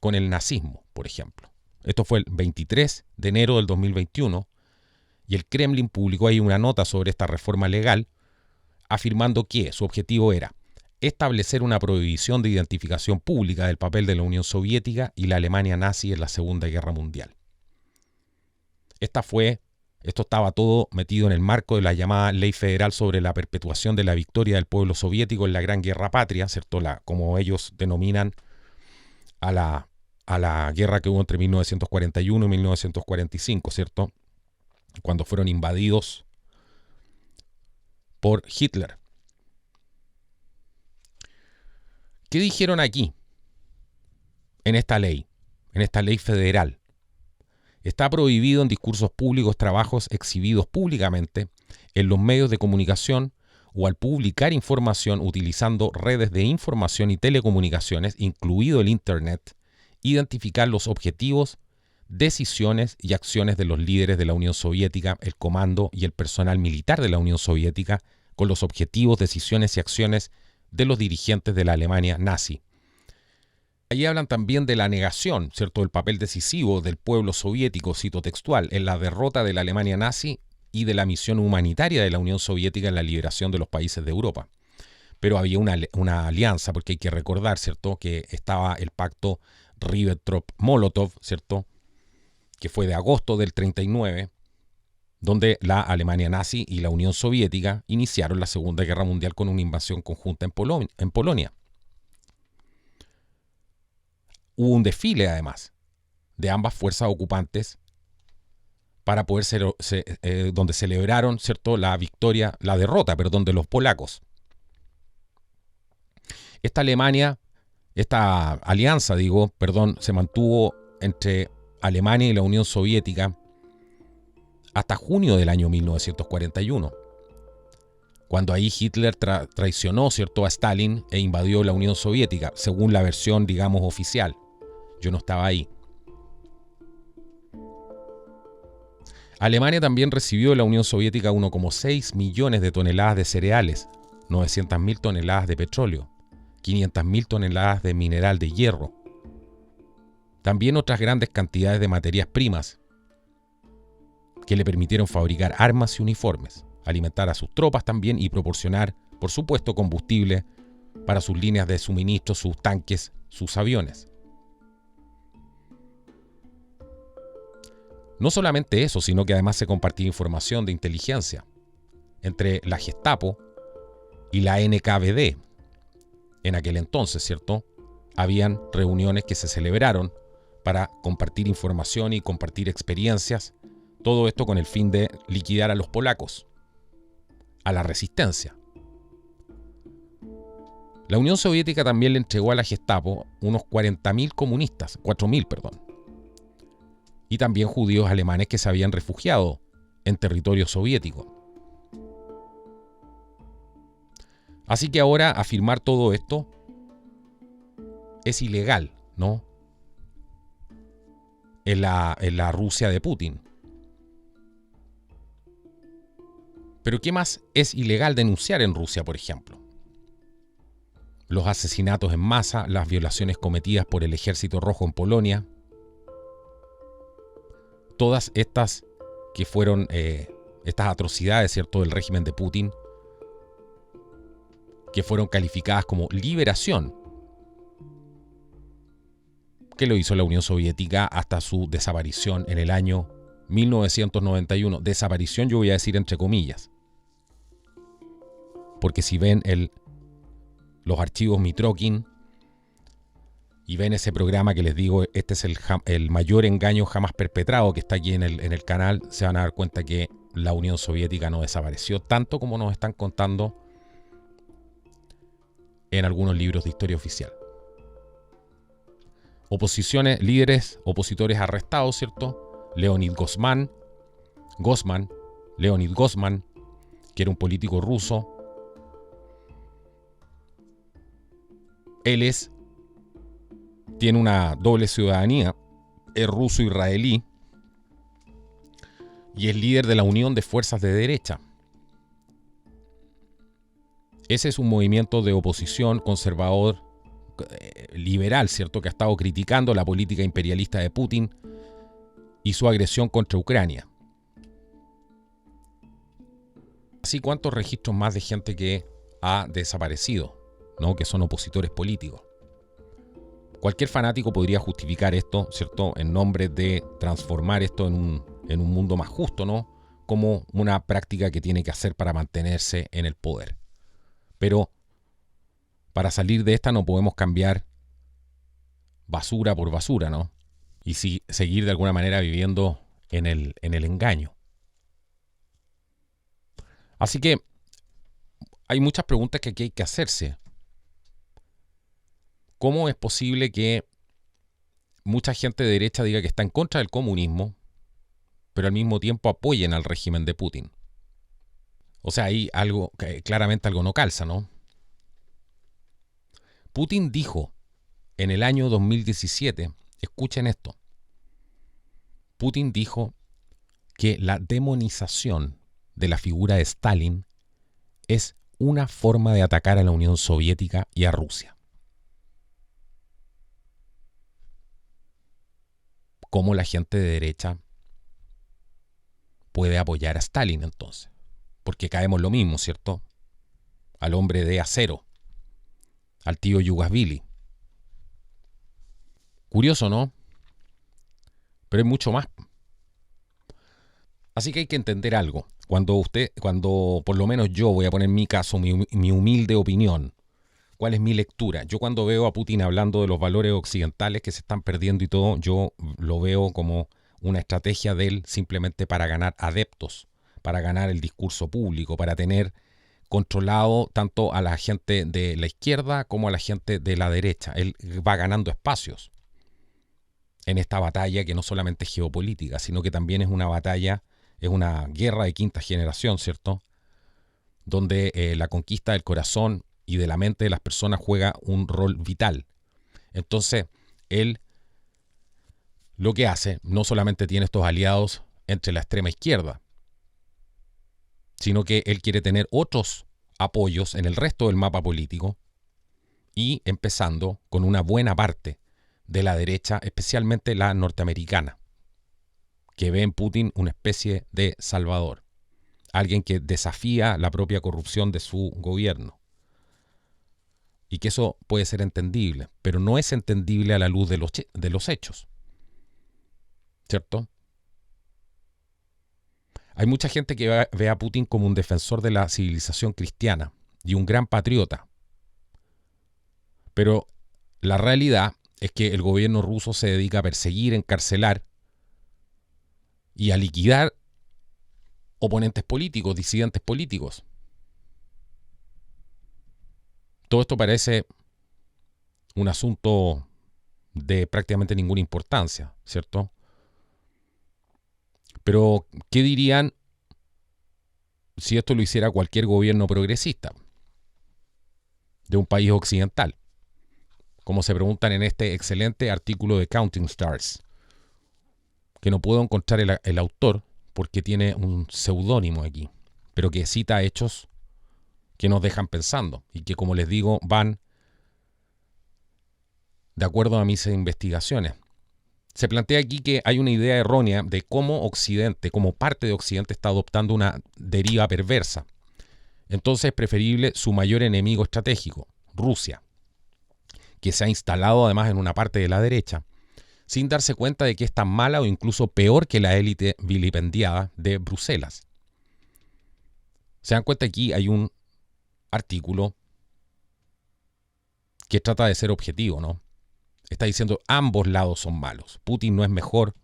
con el nazismo, por ejemplo. Esto fue el 23 de enero del 2021 y el Kremlin publicó ahí una nota sobre esta reforma legal afirmando que su objetivo era establecer una prohibición de identificación pública del papel de la Unión Soviética y la Alemania nazi en la Segunda Guerra Mundial. Esto estaba todo metido en el marco de la llamada Ley Federal sobre la perpetuación de la victoria del pueblo soviético en la Gran Guerra Patria, ¿cierto? Como ellos denominan a la guerra que hubo entre 1941 y 1945, ¿cierto?, cuando fueron invadidos por Hitler. ¿Qué dijeron aquí? En esta ley federal. Está prohibido en discursos públicos trabajos exhibidos públicamente en los medios de comunicación o al publicar información utilizando redes de información y telecomunicaciones, incluido el Internet, identificar los objetivos, decisiones y acciones de los líderes de la Unión Soviética, el comando y el personal militar de la Unión Soviética, con los objetivos, decisiones y acciones de los dirigentes de la Alemania nazi. Allí hablan también de la negación, ¿cierto?, del papel decisivo del pueblo soviético, cito textual, en la derrota de la Alemania nazi y de la misión humanitaria de la Unión Soviética en la liberación de los países de Europa. Pero había una alianza, porque hay que recordar, ¿cierto?, que estaba el pacto Ribbentrop-Molotov, ¿cierto?, que fue de agosto del 39, donde la Alemania nazi y la Unión Soviética iniciaron la Segunda Guerra Mundial con una invasión conjunta en Polonia. Hubo un desfile, además, de ambas fuerzas ocupantes para poder donde celebraron, ¿cierto?, la derrota de los polacos. Esta alianza, se mantuvo entre Alemania y la Unión Soviética hasta junio del año 1941, cuando ahí Hitler traicionó, ¿cierto?, a Stalin e invadió la Unión Soviética, según la versión, oficial. Yo no estaba ahí. Alemania también recibió de la Unión Soviética 1,6 millones de toneladas de cereales, 900.000 toneladas de petróleo, 500.000 toneladas de mineral de hierro. También otras grandes cantidades de materias primas que le permitieron fabricar armas y uniformes, alimentar a sus tropas también y proporcionar, por supuesto, combustible para sus líneas de suministro, sus tanques, sus aviones. No solamente eso, sino que además se compartía información de inteligencia entre la Gestapo y la NKVD. En aquel entonces, ¿cierto?, habían reuniones que se celebraron para compartir información y compartir experiencias, todo esto con el fin de liquidar a los polacos, a la resistencia. La Unión Soviética también le entregó a la Gestapo unos 4.000 perdón, y también judíos alemanes que se habían refugiado en territorio soviético. Así que ahora afirmar todo esto es ilegal, ¿no?, en la Rusia de Putin. Pero ¿qué más es ilegal denunciar en Rusia, por ejemplo? Los asesinatos en masa, las violaciones cometidas por el Ejército Rojo en Polonia. Todas estas que fueron estas atrocidades, ¿cierto?, del régimen de Putin, que fueron calificadas como liberación, que lo hizo la Unión Soviética hasta su desaparición en el año 1991. Desaparición, yo voy a decir entre comillas, porque si ven los archivos Mitrokin y ven ese programa que les digo, este es el mayor engaño jamás perpetrado, que está aquí en el canal, se van a dar cuenta que la Unión Soviética no desapareció tanto como nos están contando en algunos libros de historia oficial. Líderes opositores arrestados, ¿cierto? Leonid Gozman, que era un político ruso. Él tiene una doble ciudadanía, es ruso-israelí y es líder de la Unión de Fuerzas de Derecha. Ese es un movimiento de oposición conservador, liberal, ¿cierto?, que ha estado criticando la política imperialista de Putin y su agresión contra Ucrania. Así, ¿cuántos registros más de gente que ha desaparecido, ¿no?, que son opositores políticos? Cualquier fanático podría justificar esto, ¿cierto?, en nombre de transformar esto en un mundo más justo, ¿no?, como una práctica que tiene que hacer para mantenerse en el poder. Pero para salir de esta no podemos cambiar basura por basura, ¿no? Y seguir de alguna manera viviendo en el engaño. Así que hay muchas preguntas que aquí hay que hacerse. ¿Cómo es posible que mucha gente de derecha diga que está en contra del comunismo, pero al mismo tiempo apoyen al régimen de Putin? O sea, ahí algo, claramente algo no calza, ¿no? Putin dijo en el año 2017, escuchen esto, Putin dijo que la demonización de la figura de Stalin es una forma de atacar a la Unión Soviética y a Rusia. ¿Cómo la gente de derecha puede apoyar a Stalin entonces? Porque caemos lo mismo, ¿cierto? Al hombre de acero, al tío Yugoslavia. Curioso, ¿no? Pero hay mucho más. Así que hay que entender algo. Cuando por lo menos yo voy a poner en mi caso, mi humilde opinión, ¿cuál es mi lectura? Yo cuando veo a Putin hablando de los valores occidentales que se están perdiendo y todo, yo lo veo como una estrategia de él simplemente para ganar adeptos, para ganar el discurso público, para tener controlado tanto a la gente de la izquierda como a la gente de la derecha. Él va ganando espacios en esta batalla que no solamente es geopolítica, sino que también es una batalla, es una guerra de quinta generación, ¿cierto? Donde la conquista del corazón y de la mente de las personas juega un rol vital. Entonces, él lo que hace, no solamente tiene estos aliados entre la extrema izquierda, sino que él quiere tener otros apoyos en el resto del mapa político y empezando con una buena parte de la derecha, especialmente la norteamericana, que ve en Putin una especie de salvador, alguien que desafía la propia corrupción de su gobierno. Y que eso puede ser entendible, pero no es entendible a la luz de los hechos, ¿cierto? Hay mucha gente que ve a Putin como un defensor de la civilización cristiana y un gran patriota. Pero la realidad es que el gobierno ruso se dedica a perseguir, encarcelar y a liquidar oponentes políticos, disidentes políticos. Todo esto parece un asunto de prácticamente ninguna importancia, ¿cierto? Pero, ¿qué dirían si esto lo hiciera cualquier gobierno progresista de un país occidental? Como se preguntan en este excelente artículo de Counting Stars, que no puedo encontrar el autor porque tiene un seudónimo aquí, pero que cita hechos que nos dejan pensando y que, como les digo, van de acuerdo a mis investigaciones. Se plantea aquí que hay una idea errónea de cómo Occidente, como parte de Occidente, está adoptando una deriva perversa. Entonces es preferible su mayor enemigo estratégico, Rusia, que se ha instalado además en una parte de la derecha, sin darse cuenta de que es tan mala o incluso peor que la élite vilipendiada de Bruselas. Se dan cuenta, aquí hay un artículo que trata de ser objetivo, ¿no? Está diciendo ambos lados son malos. Putin no es mejor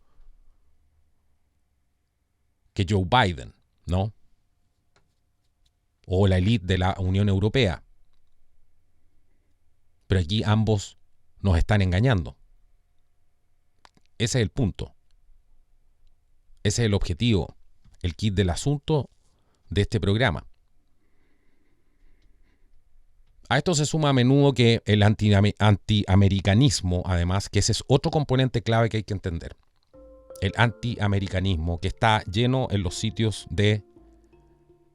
que Joe Biden, ¿no? O la élite de la Unión Europea. Pero aquí ambos nos están engañando. Ese es el punto. Ese es el objetivo, el kit del asunto de este programa. A esto se suma a menudo que el antiamericanismo, además, que ese es otro componente clave que hay que entender. El antiamericanismo que está lleno en los sitios de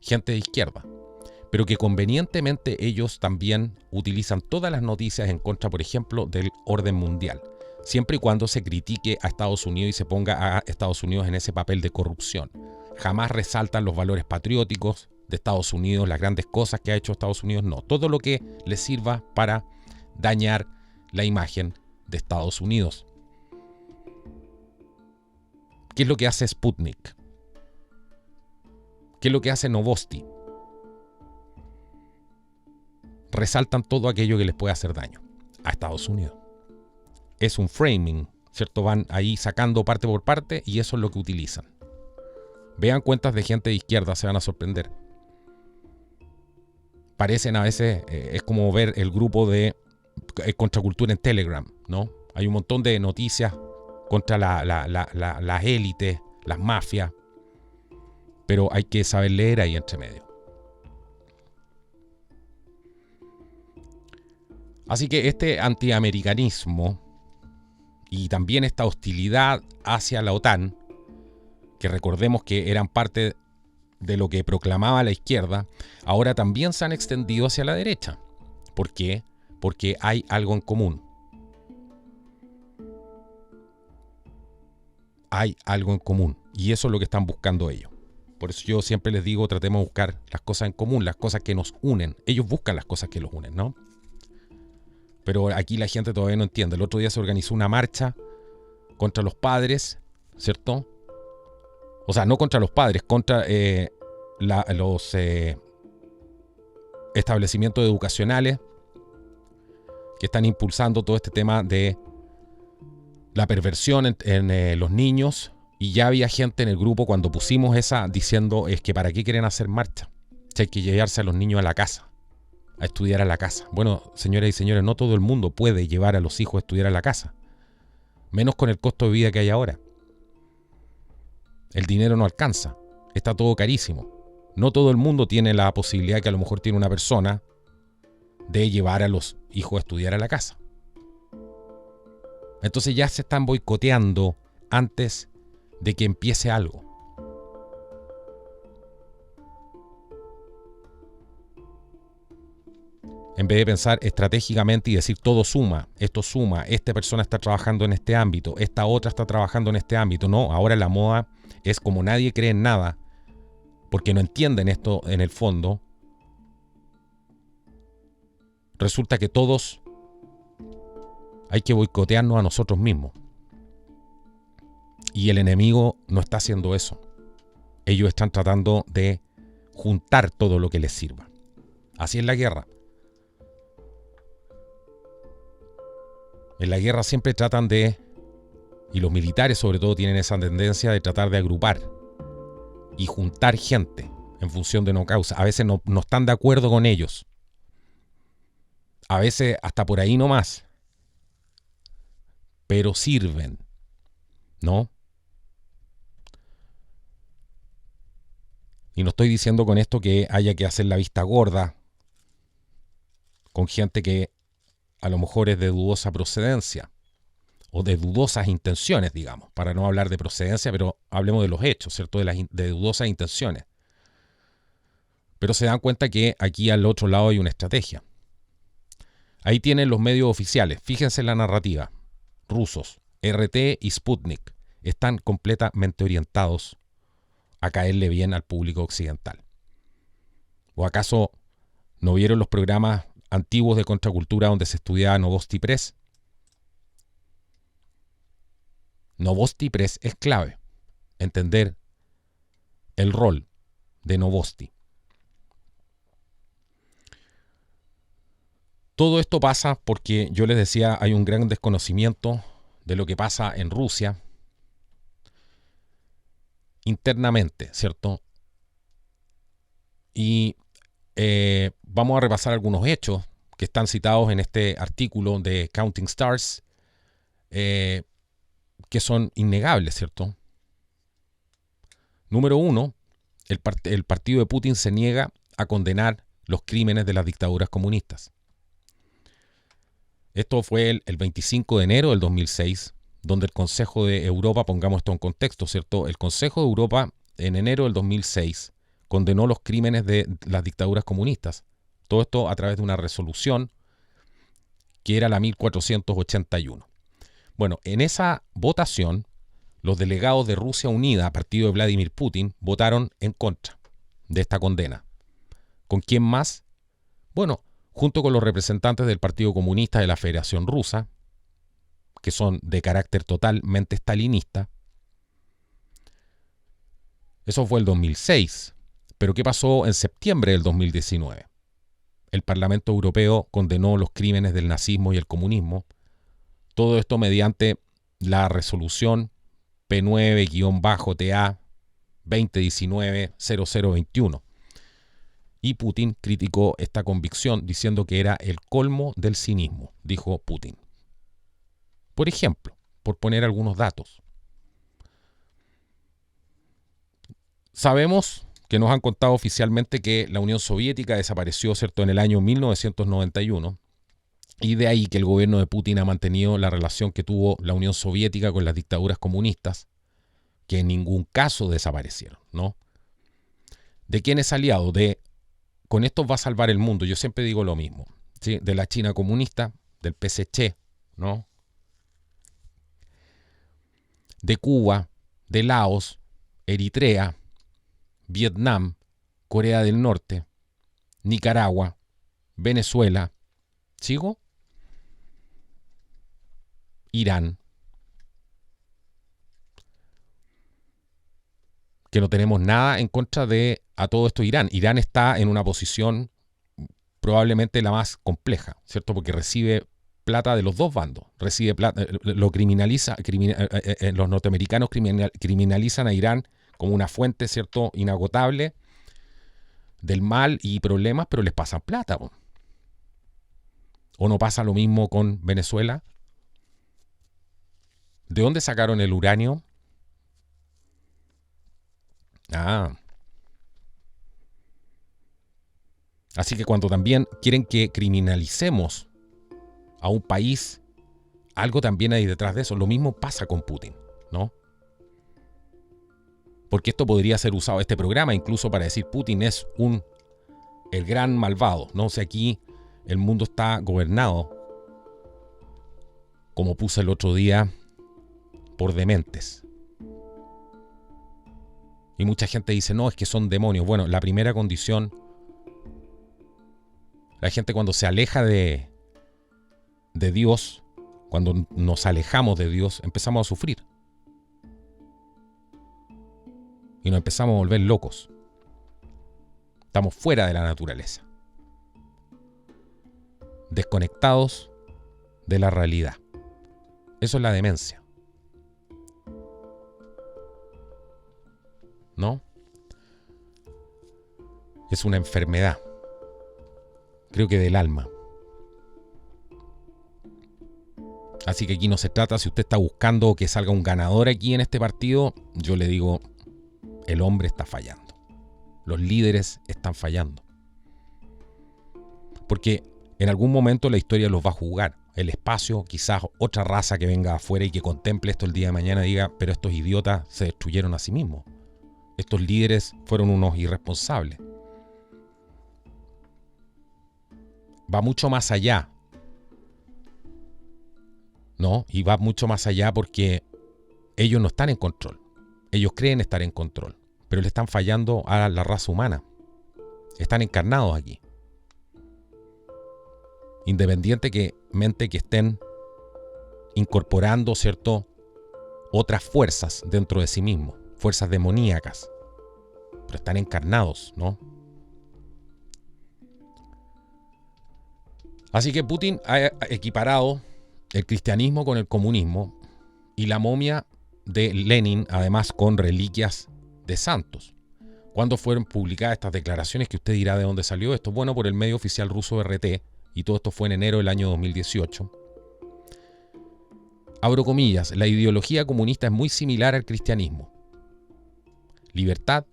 gente de izquierda, pero que convenientemente ellos también utilizan todas las noticias en contra, por ejemplo, del orden mundial, siempre y cuando se critique a Estados Unidos y se ponga a Estados Unidos en ese papel de corrupción. Jamás resaltan los valores patrióticos de Estados Unidos, las grandes cosas que ha hecho Estados Unidos, no. Todo lo que les sirva para dañar la imagen de Estados Unidos. ¿Qué es lo que hace Sputnik? ¿Qué es lo que hace Novosti? Resaltan todo aquello que les puede hacer daño a Estados Unidos. Es un framing, ¿cierto? Van ahí sacando parte por parte y eso es lo que utilizan. Vean cuentas de gente de izquierda, se van a sorprender. Parecen a veces, es como ver el grupo de contracultura en Telegram, ¿no? Hay un montón de noticias contra las élites, las mafias, pero hay que saber leer ahí entre medio. Así que este antiamericanismo y también esta hostilidad hacia la OTAN, que recordemos que eran parte de lo que proclamaba la izquierda, ahora también se han extendido hacia la derecha. ¿Por qué? Porque hay algo en común. Hay algo en común. Y eso es lo que están buscando ellos. Por eso yo siempre les digo, tratemos de buscar las cosas en común, las cosas que nos unen. Ellos buscan las cosas que los unen, ¿no? Pero aquí la gente todavía no entiende. El otro día se organizó una marcha contra los padres, ¿cierto? O sea, no contra los padres, contra los establecimientos educacionales que están impulsando todo este tema de la perversión en los niños. Y ya había gente en el grupo cuando pusimos esa diciendo, es que ¿para qué quieren hacer marcha? Si hay que llevarse a los niños a la casa, a estudiar a la casa. Bueno, señoras y señores, no todo el mundo puede llevar a los hijos a estudiar a la casa. Menos con el costo de vida que hay ahora. El dinero no alcanza. Está todo carísimo. No todo el mundo tiene la posibilidad que a lo mejor tiene una persona de llevar a los hijos a estudiar a la casa. Entonces ya se están boicoteando antes de que empiece algo. En vez de pensar estratégicamente y decir todo suma, esto suma, esta persona está trabajando en este ámbito, esta otra está trabajando en este ámbito. No, ahora la moda es como nadie cree en nada, porque no entienden esto en el fondo. Resulta que todos hay que boicotearnos a nosotros mismos. Y el enemigo no está haciendo eso. Ellos están tratando de juntar todo lo que les sirva. Así es la guerra. En la guerra siempre tratan de, y los militares sobre todo tienen esa tendencia de tratar de agrupar y juntar gente en función de una causa. A veces no están de acuerdo con ellos. A veces hasta por ahí nomás. Pero sirven, ¿no? Y no estoy diciendo con esto que haya que hacer la vista gorda con gente que a lo mejor es de dudosa procedencia o de dudosas intenciones, digamos, para no hablar de procedencia, pero hablemos de los hechos, ¿cierto? De dudosas intenciones. Pero se dan cuenta que aquí al otro lado hay una estrategia. Ahí tienen los medios oficiales, fíjense en la narrativa, rusos, RT y Sputnik, están completamente orientados a caerle bien al público occidental. ¿O acaso no vieron los programas antiguos de contracultura donde se estudiaba Novosti Press? Novosti Press es clave, entender el rol de Novosti. Todo esto pasa porque, yo les decía, hay un gran desconocimiento de lo que pasa en Rusia internamente, ¿cierto? Y vamos a repasar algunos hechos que están citados en este artículo de Counting Stars, que son innegables, ¿cierto? Número 1, el partido de Putin se niega a condenar los crímenes de las dictaduras comunistas. Esto fue el 25 de enero del 2006, donde el Consejo de Europa, pongamos esto en contexto, ¿cierto? El Consejo de Europa en enero del 2006 condenó los crímenes de las dictaduras comunistas. Todo esto a través de una resolución que era la 1481. Bueno, en esa votación, los delegados de Rusia Unida, partido de Vladimir Putin, votaron en contra de esta condena. ¿Con quién más? Bueno, junto con los representantes del Partido Comunista de la Federación Rusa, que son de carácter totalmente stalinista. Eso fue el 2006. Pero ¿qué pasó en septiembre del 2019? El Parlamento Europeo condenó los crímenes del nazismo y el comunismo. Todo esto mediante la resolución P9-TA 2019-0021. Y Putin criticó esta convicción diciendo que era el colmo del cinismo, dijo Putin. Por ejemplo, por poner algunos datos. Sabemos que nos han contado oficialmente que la Unión Soviética desapareció, ¿cierto?, en el año 1991 Y de ahí que el gobierno de Putin ha mantenido la relación que tuvo la Unión Soviética con las dictaduras comunistas, que en ningún caso desaparecieron, ¿no? ¿De quién es aliado? Con esto va a salvar el mundo. Yo siempre digo lo mismo, ¿sí? De la China comunista, del PSC, ¿no? De Cuba, de Laos, Eritrea, Vietnam, Corea del Norte, Nicaragua, Venezuela, ¿sigo? Irán, que no tenemos nada en contra de a todo esto Irán. Irán está en una posición probablemente la más compleja, ¿cierto? Porque recibe plata de los dos bandos, recibe plata, lo criminaliza, los norteamericanos criminalizan a Irán como una fuente, ¿cierto?, inagotable del mal y problemas, pero les pasan plata, ¿no? ¿O no pasa lo mismo con Venezuela? ¿De dónde sacaron el uranio? Así que cuando también quieren que criminalicemos a un país, algo también hay detrás de eso. Lo mismo pasa con Putin, ¿no? Porque esto podría ser usado, este programa, incluso para decir Putin es el gran malvado, ¿no? O sea, aquí el mundo está gobernado, como puse el otro día, por dementes. Y mucha gente dice, no, es que son demonios. Bueno, la primera condición, la gente cuando se aleja de Dios, cuando nos alejamos de Dios, empezamos a sufrir. Y nos empezamos a volver locos. Estamos fuera de la naturaleza. Desconectados de la realidad. Eso es la demencia, ¿no? Es una enfermedad, creo que del alma. Así que aquí no se trata, si usted está buscando que salga un ganador aquí en este partido, yo le digo, el hombre está fallando. Los líderes están fallando. Porque en algún momento la historia los va a juzgar. El espacio, quizás otra raza que venga afuera y que contemple esto el día de mañana diga, pero estos idiotas se destruyeron a sí mismos. Estos líderes fueron unos irresponsables. Va mucho más allá, ¿no? Y va mucho más allá porque ellos no están en control. Ellos creen estar en control, pero le están fallando a la raza humana. Están encarnados aquí. Independientemente que estén incorporando, ¿cierto?, otras fuerzas dentro de sí mismos, fuerzas demoníacas, pero están encarnados, ¿no? Así que Putin ha equiparado el cristianismo con el comunismo y la momia de Lenin, además, con reliquias de santos. ¿Cuándo fueron publicadas estas declaraciones? Que usted dirá de dónde salió esto. Bueno, por el medio oficial ruso RT, y todo esto fue en enero del año 2018. Abro comillas, la ideología comunista es muy similar al cristianismo. Libertad,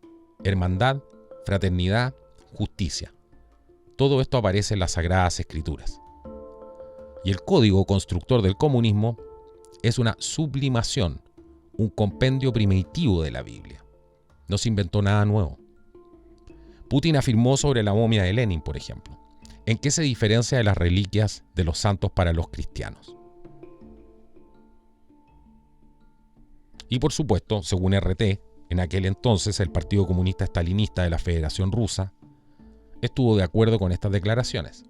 hermandad, fraternidad, justicia. Todo esto aparece en las Sagradas Escrituras. Y el código constructor del comunismo es una sublimación, un compendio primitivo de la Biblia. No se inventó nada nuevo. Putin afirmó sobre la momia de Lenin, por ejemplo. ¿En qué se diferencia de las reliquias de los santos para los cristianos? Y por supuesto, según RT, en aquel entonces el Partido Comunista Estalinista de la Federación Rusa estuvo de acuerdo con estas declaraciones.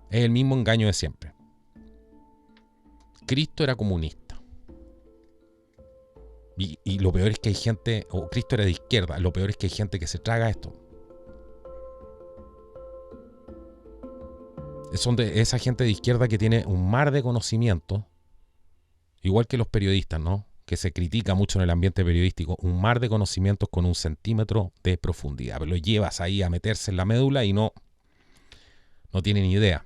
Es el mismo engaño de siempre. Cristo era comunista. Y lo peor es que hay gente, o Cristo era de izquierda, lo peor es que hay gente que se traga esto. Son de esa gente de izquierda que tiene un mar de conocimiento, igual que los periodistas, ¿no? Que se critica mucho en el ambiente periodístico, un mar de conocimientos con 1 centímetro de profundidad. Pero lo llevas ahí a meterse en la médula y no tiene ni idea.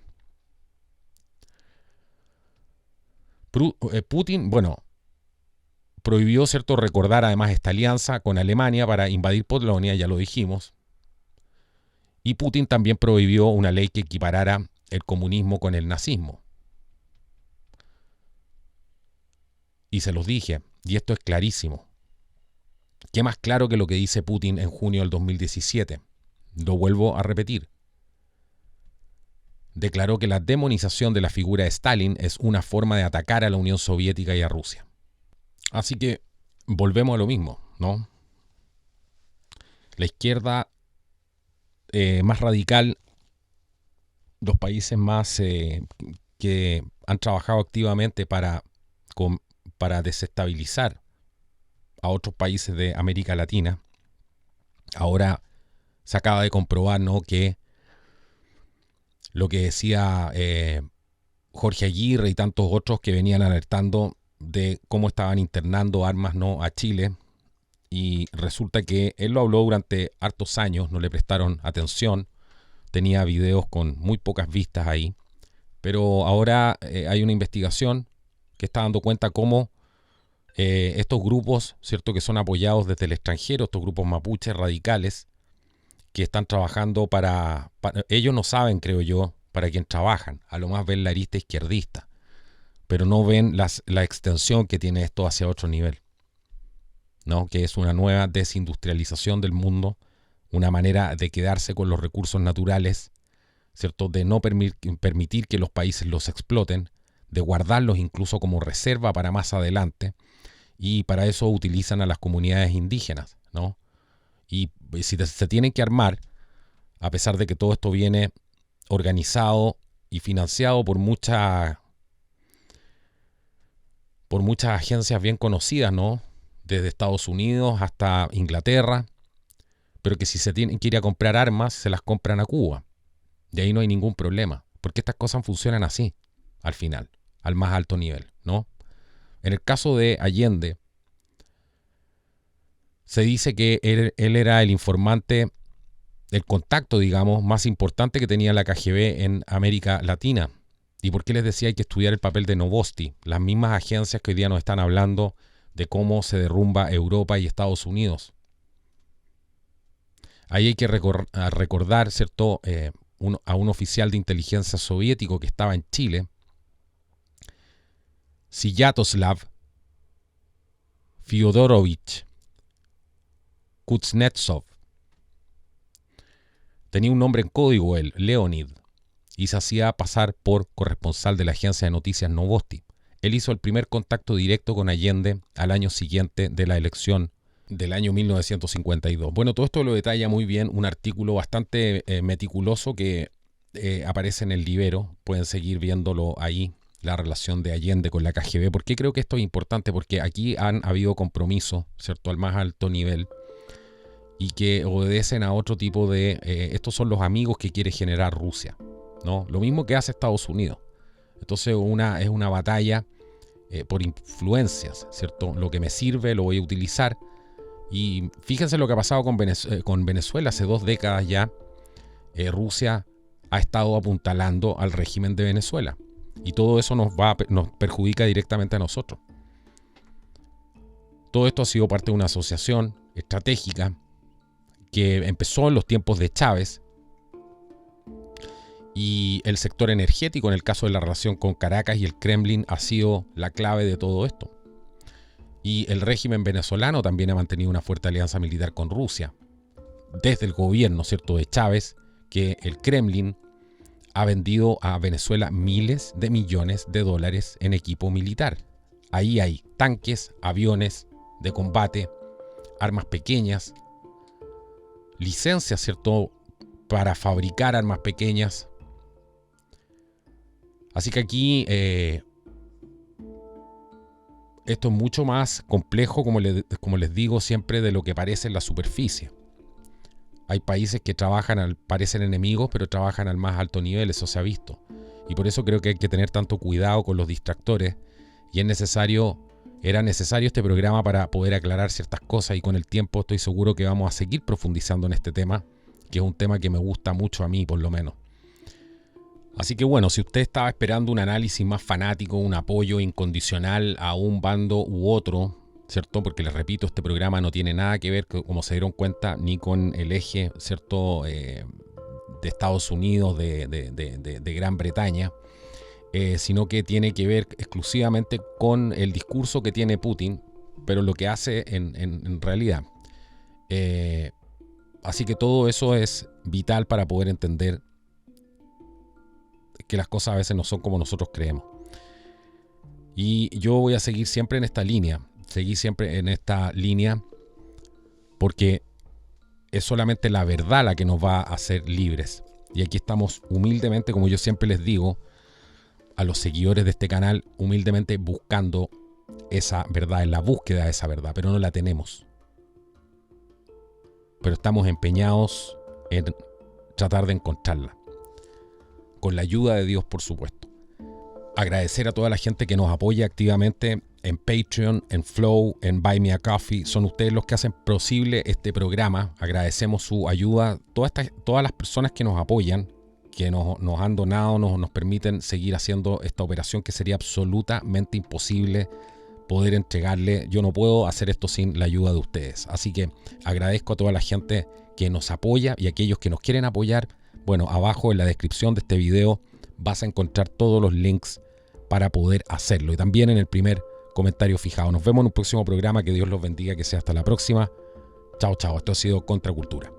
Putin, bueno, prohibió, ¿cierto?, recordar además esta alianza con Alemania para invadir Polonia, ya lo dijimos. Y Putin también prohibió una ley que equiparara el comunismo con el nazismo. Y se los dije, y esto es clarísimo. ¿Qué más claro que lo que dice Putin en junio del 2017? Lo vuelvo a repetir. Declaró que la demonización de la figura de Stalin es una forma de atacar a la Unión Soviética y a Rusia. Así que volvemos a lo mismo, ¿no? La izquierda más radical, los países más que han trabajado activamente para desestabilizar a otros países de América Latina, ahora se acaba de comprobar, ¿no?, que lo que decía Jorge Aguirre y tantos otros que venían alertando de cómo estaban internando armas, ¿no?, a Chile, y resulta que él lo habló durante hartos años, no le prestaron atención, tenía videos con muy pocas vistas ahí, pero ahora hay una investigación que está dando cuenta cómo estos grupos, ¿cierto?, que son apoyados desde el extranjero, estos grupos mapuches radicales, que están trabajando para ellos no saben, creo yo, para quién trabajan. A lo más ven la arista izquierdista, pero no ven la extensión que tiene esto hacia otro nivel, ¿no? Que es una nueva desindustrialización del mundo, una manera de quedarse con los recursos naturales, ¿cierto?, de no permitir que los países los exploten, de guardarlos incluso como reserva para más adelante, y para eso utilizan a las comunidades indígenas, ¿no? Y si se tienen que armar, a pesar de que todo esto viene organizado y financiado por muchas agencias bien conocidas, ¿no?, desde Estados Unidos hasta Inglaterra, pero que si se tienen que ir a comprar armas, se las compran a Cuba. Y ahí no hay ningún problema, porque estas cosas funcionan así, al final, al más alto nivel, ¿no? En el caso de Allende, se dice que él era el informante, el contacto, digamos, más importante que tenía la KGB en América Latina. ¿Y por qué les decía hay que estudiar el papel de Novosti? Las mismas agencias que hoy día nos están hablando de cómo se derrumba Europa y Estados Unidos. Ahí hay que recordar, ¿cierto?, a un oficial de inteligencia soviético que estaba en Chile, Svyatoslav Fyodorovich Kuznetsov. Tenía un nombre en código él, Leonid, y se hacía pasar por corresponsal de la agencia de noticias Novosti. Él hizo el primer contacto directo con Allende al año siguiente de la elección del año 1952. Bueno, todo esto lo detalla muy bien un artículo bastante meticuloso que aparece en el Libero. Pueden seguir viéndolo ahí, la relación de Allende con la KGB. ¿Por qué creo que esto es importante? Porque aquí han habido compromisos, ¿cierto?, al más alto nivel, y que obedecen a otro tipo de... estos son los amigos que quiere generar Rusia, ¿no? Lo mismo que hace Estados Unidos. Entonces es una batalla por influencias, ¿cierto? Lo que me sirve lo voy a utilizar. Y fíjense lo que ha pasado con Venezuela. Hace 2 décadas ya Rusia ha estado apuntalando al régimen de Venezuela. Y todo eso nos perjudica directamente a nosotros. Todo esto ha sido parte de una asociación estratégica que empezó en los tiempos de Chávez, y el sector energético, en el caso de la relación con Caracas y el Kremlin, ha sido la clave de todo esto. Y el régimen venezolano también ha mantenido una fuerte alianza militar con Rusia. Desde el gobierno, ¿cierto?, de Chávez, que el Kremlin ha vendido a Venezuela miles de millones de dólares en equipo militar. Ahí hay tanques, aviones de combate, armas pequeñas, licencias, ¿cierto?, para fabricar armas pequeñas. Así que aquí esto es mucho más complejo, como les digo siempre, de lo que parece en la superficie. Hay países que parecen enemigos, pero trabajan al más alto nivel, eso se ha visto. Y por eso creo que hay que tener tanto cuidado con los distractores, y era necesario este programa para poder aclarar ciertas cosas, y con el tiempo estoy seguro que vamos a seguir profundizando en este tema, que es un tema que me gusta mucho a mí, por lo menos. Así que bueno, si usted estaba esperando un análisis más fanático, un apoyo incondicional a un bando u otro, ¿cierto? Porque les repito, este programa no tiene nada que ver, como se dieron cuenta, ni con el eje, ¿cierto?, Estados Unidos, de Gran Bretaña, sino que tiene que ver exclusivamente con el discurso que tiene Putin, pero lo que hace en realidad. Así que todo eso es vital para poder entender que las cosas a veces no son como nosotros creemos. Y yo voy a seguir siempre en esta línea, porque es solamente la verdad la que nos va a hacer libres. Y aquí estamos humildemente, como yo siempre les digo a los seguidores de este canal, humildemente buscando esa verdad, en la búsqueda de esa verdad, pero no la tenemos. Pero estamos empeñados en tratar de encontrarla, con la ayuda de Dios, por supuesto. Agradecer a toda la gente que nos apoya activamente en Patreon, en Flow, en Buy Me a Coffee. Son ustedes los que hacen posible este programa. Agradecemos su ayuda. Todas las personas que nos apoyan, que nos han donado, nos permiten seguir haciendo esta operación que sería absolutamente imposible poder entregarle. Yo no puedo hacer esto sin la ayuda de ustedes. Así que agradezco a toda la gente que nos apoya y a aquellos que nos quieren apoyar. Bueno, abajo en la descripción de este video vas a encontrar todos los links para poder hacerlo. Y también en el primer comentario fijado. Nos vemos en un próximo programa. Que Dios los bendiga. Que sea hasta la próxima. Chao, chao. Esto ha sido Contracultura.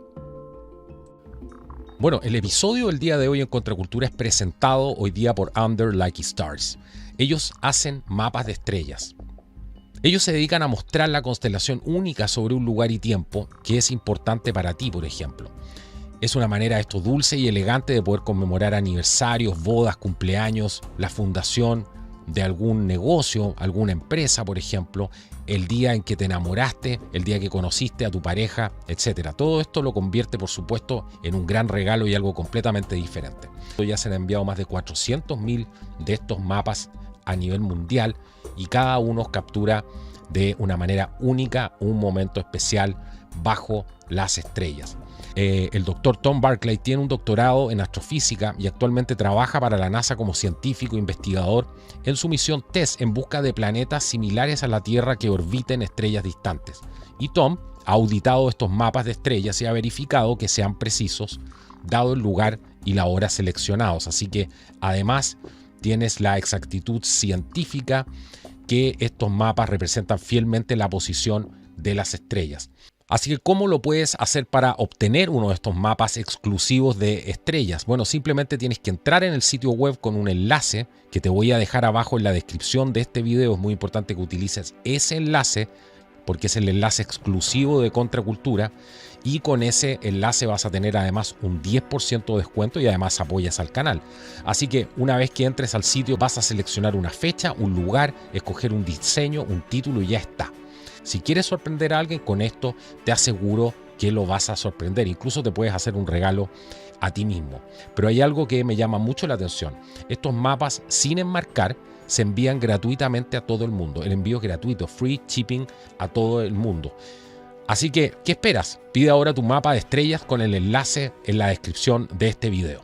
Bueno, el episodio del día de hoy en Contracultura es presentado hoy día por Under Like Stars. Ellos hacen mapas de estrellas. Ellos se dedican a mostrar la constelación única sobre un lugar y tiempo que es importante para ti, por ejemplo. Es una manera esto dulce y elegante de poder conmemorar aniversarios, bodas, cumpleaños, la fundación de algún negocio, alguna empresa, por ejemplo, el día en que te enamoraste, el día que conociste a tu pareja, etc. Todo esto lo convierte, por supuesto, en un gran regalo y algo completamente diferente. Ya se han enviado más de 400.000 de estos mapas a nivel mundial y cada uno captura de una manera única un momento especial bajo las estrellas. El doctor Tom Barclay tiene un doctorado en astrofísica y actualmente trabaja para la NASA como científico investigador en su misión TESS en busca de planetas similares a la Tierra que orbiten estrellas distantes. Y Tom ha auditado estos mapas de estrellas y ha verificado que sean precisos dado el lugar y la hora seleccionados. Así que además tienes la exactitud científica que estos mapas representan fielmente la posición de las estrellas. Así que, ¿cómo lo puedes hacer para obtener uno de estos mapas exclusivos de estrellas? Bueno, simplemente tienes que entrar en el sitio web con un enlace que te voy a dejar abajo en la descripción de este video. Es muy importante que utilices ese enlace porque es el enlace exclusivo de Contracultura y con ese enlace vas a tener además un 10% de descuento y además apoyas al canal. Así que una vez que entres al sitio vas a seleccionar una fecha, un lugar, escoger un diseño, un título y ya está. Si quieres sorprender a alguien con esto, te aseguro que lo vas a sorprender. Incluso te puedes hacer un regalo a ti mismo. Pero hay algo que me llama mucho la atención. Estos mapas sin enmarcar se envían gratuitamente a todo el mundo. El envío es gratuito, free shipping a todo el mundo. Así que, ¿qué esperas? Pide ahora tu mapa de estrellas con el enlace en la descripción de este video.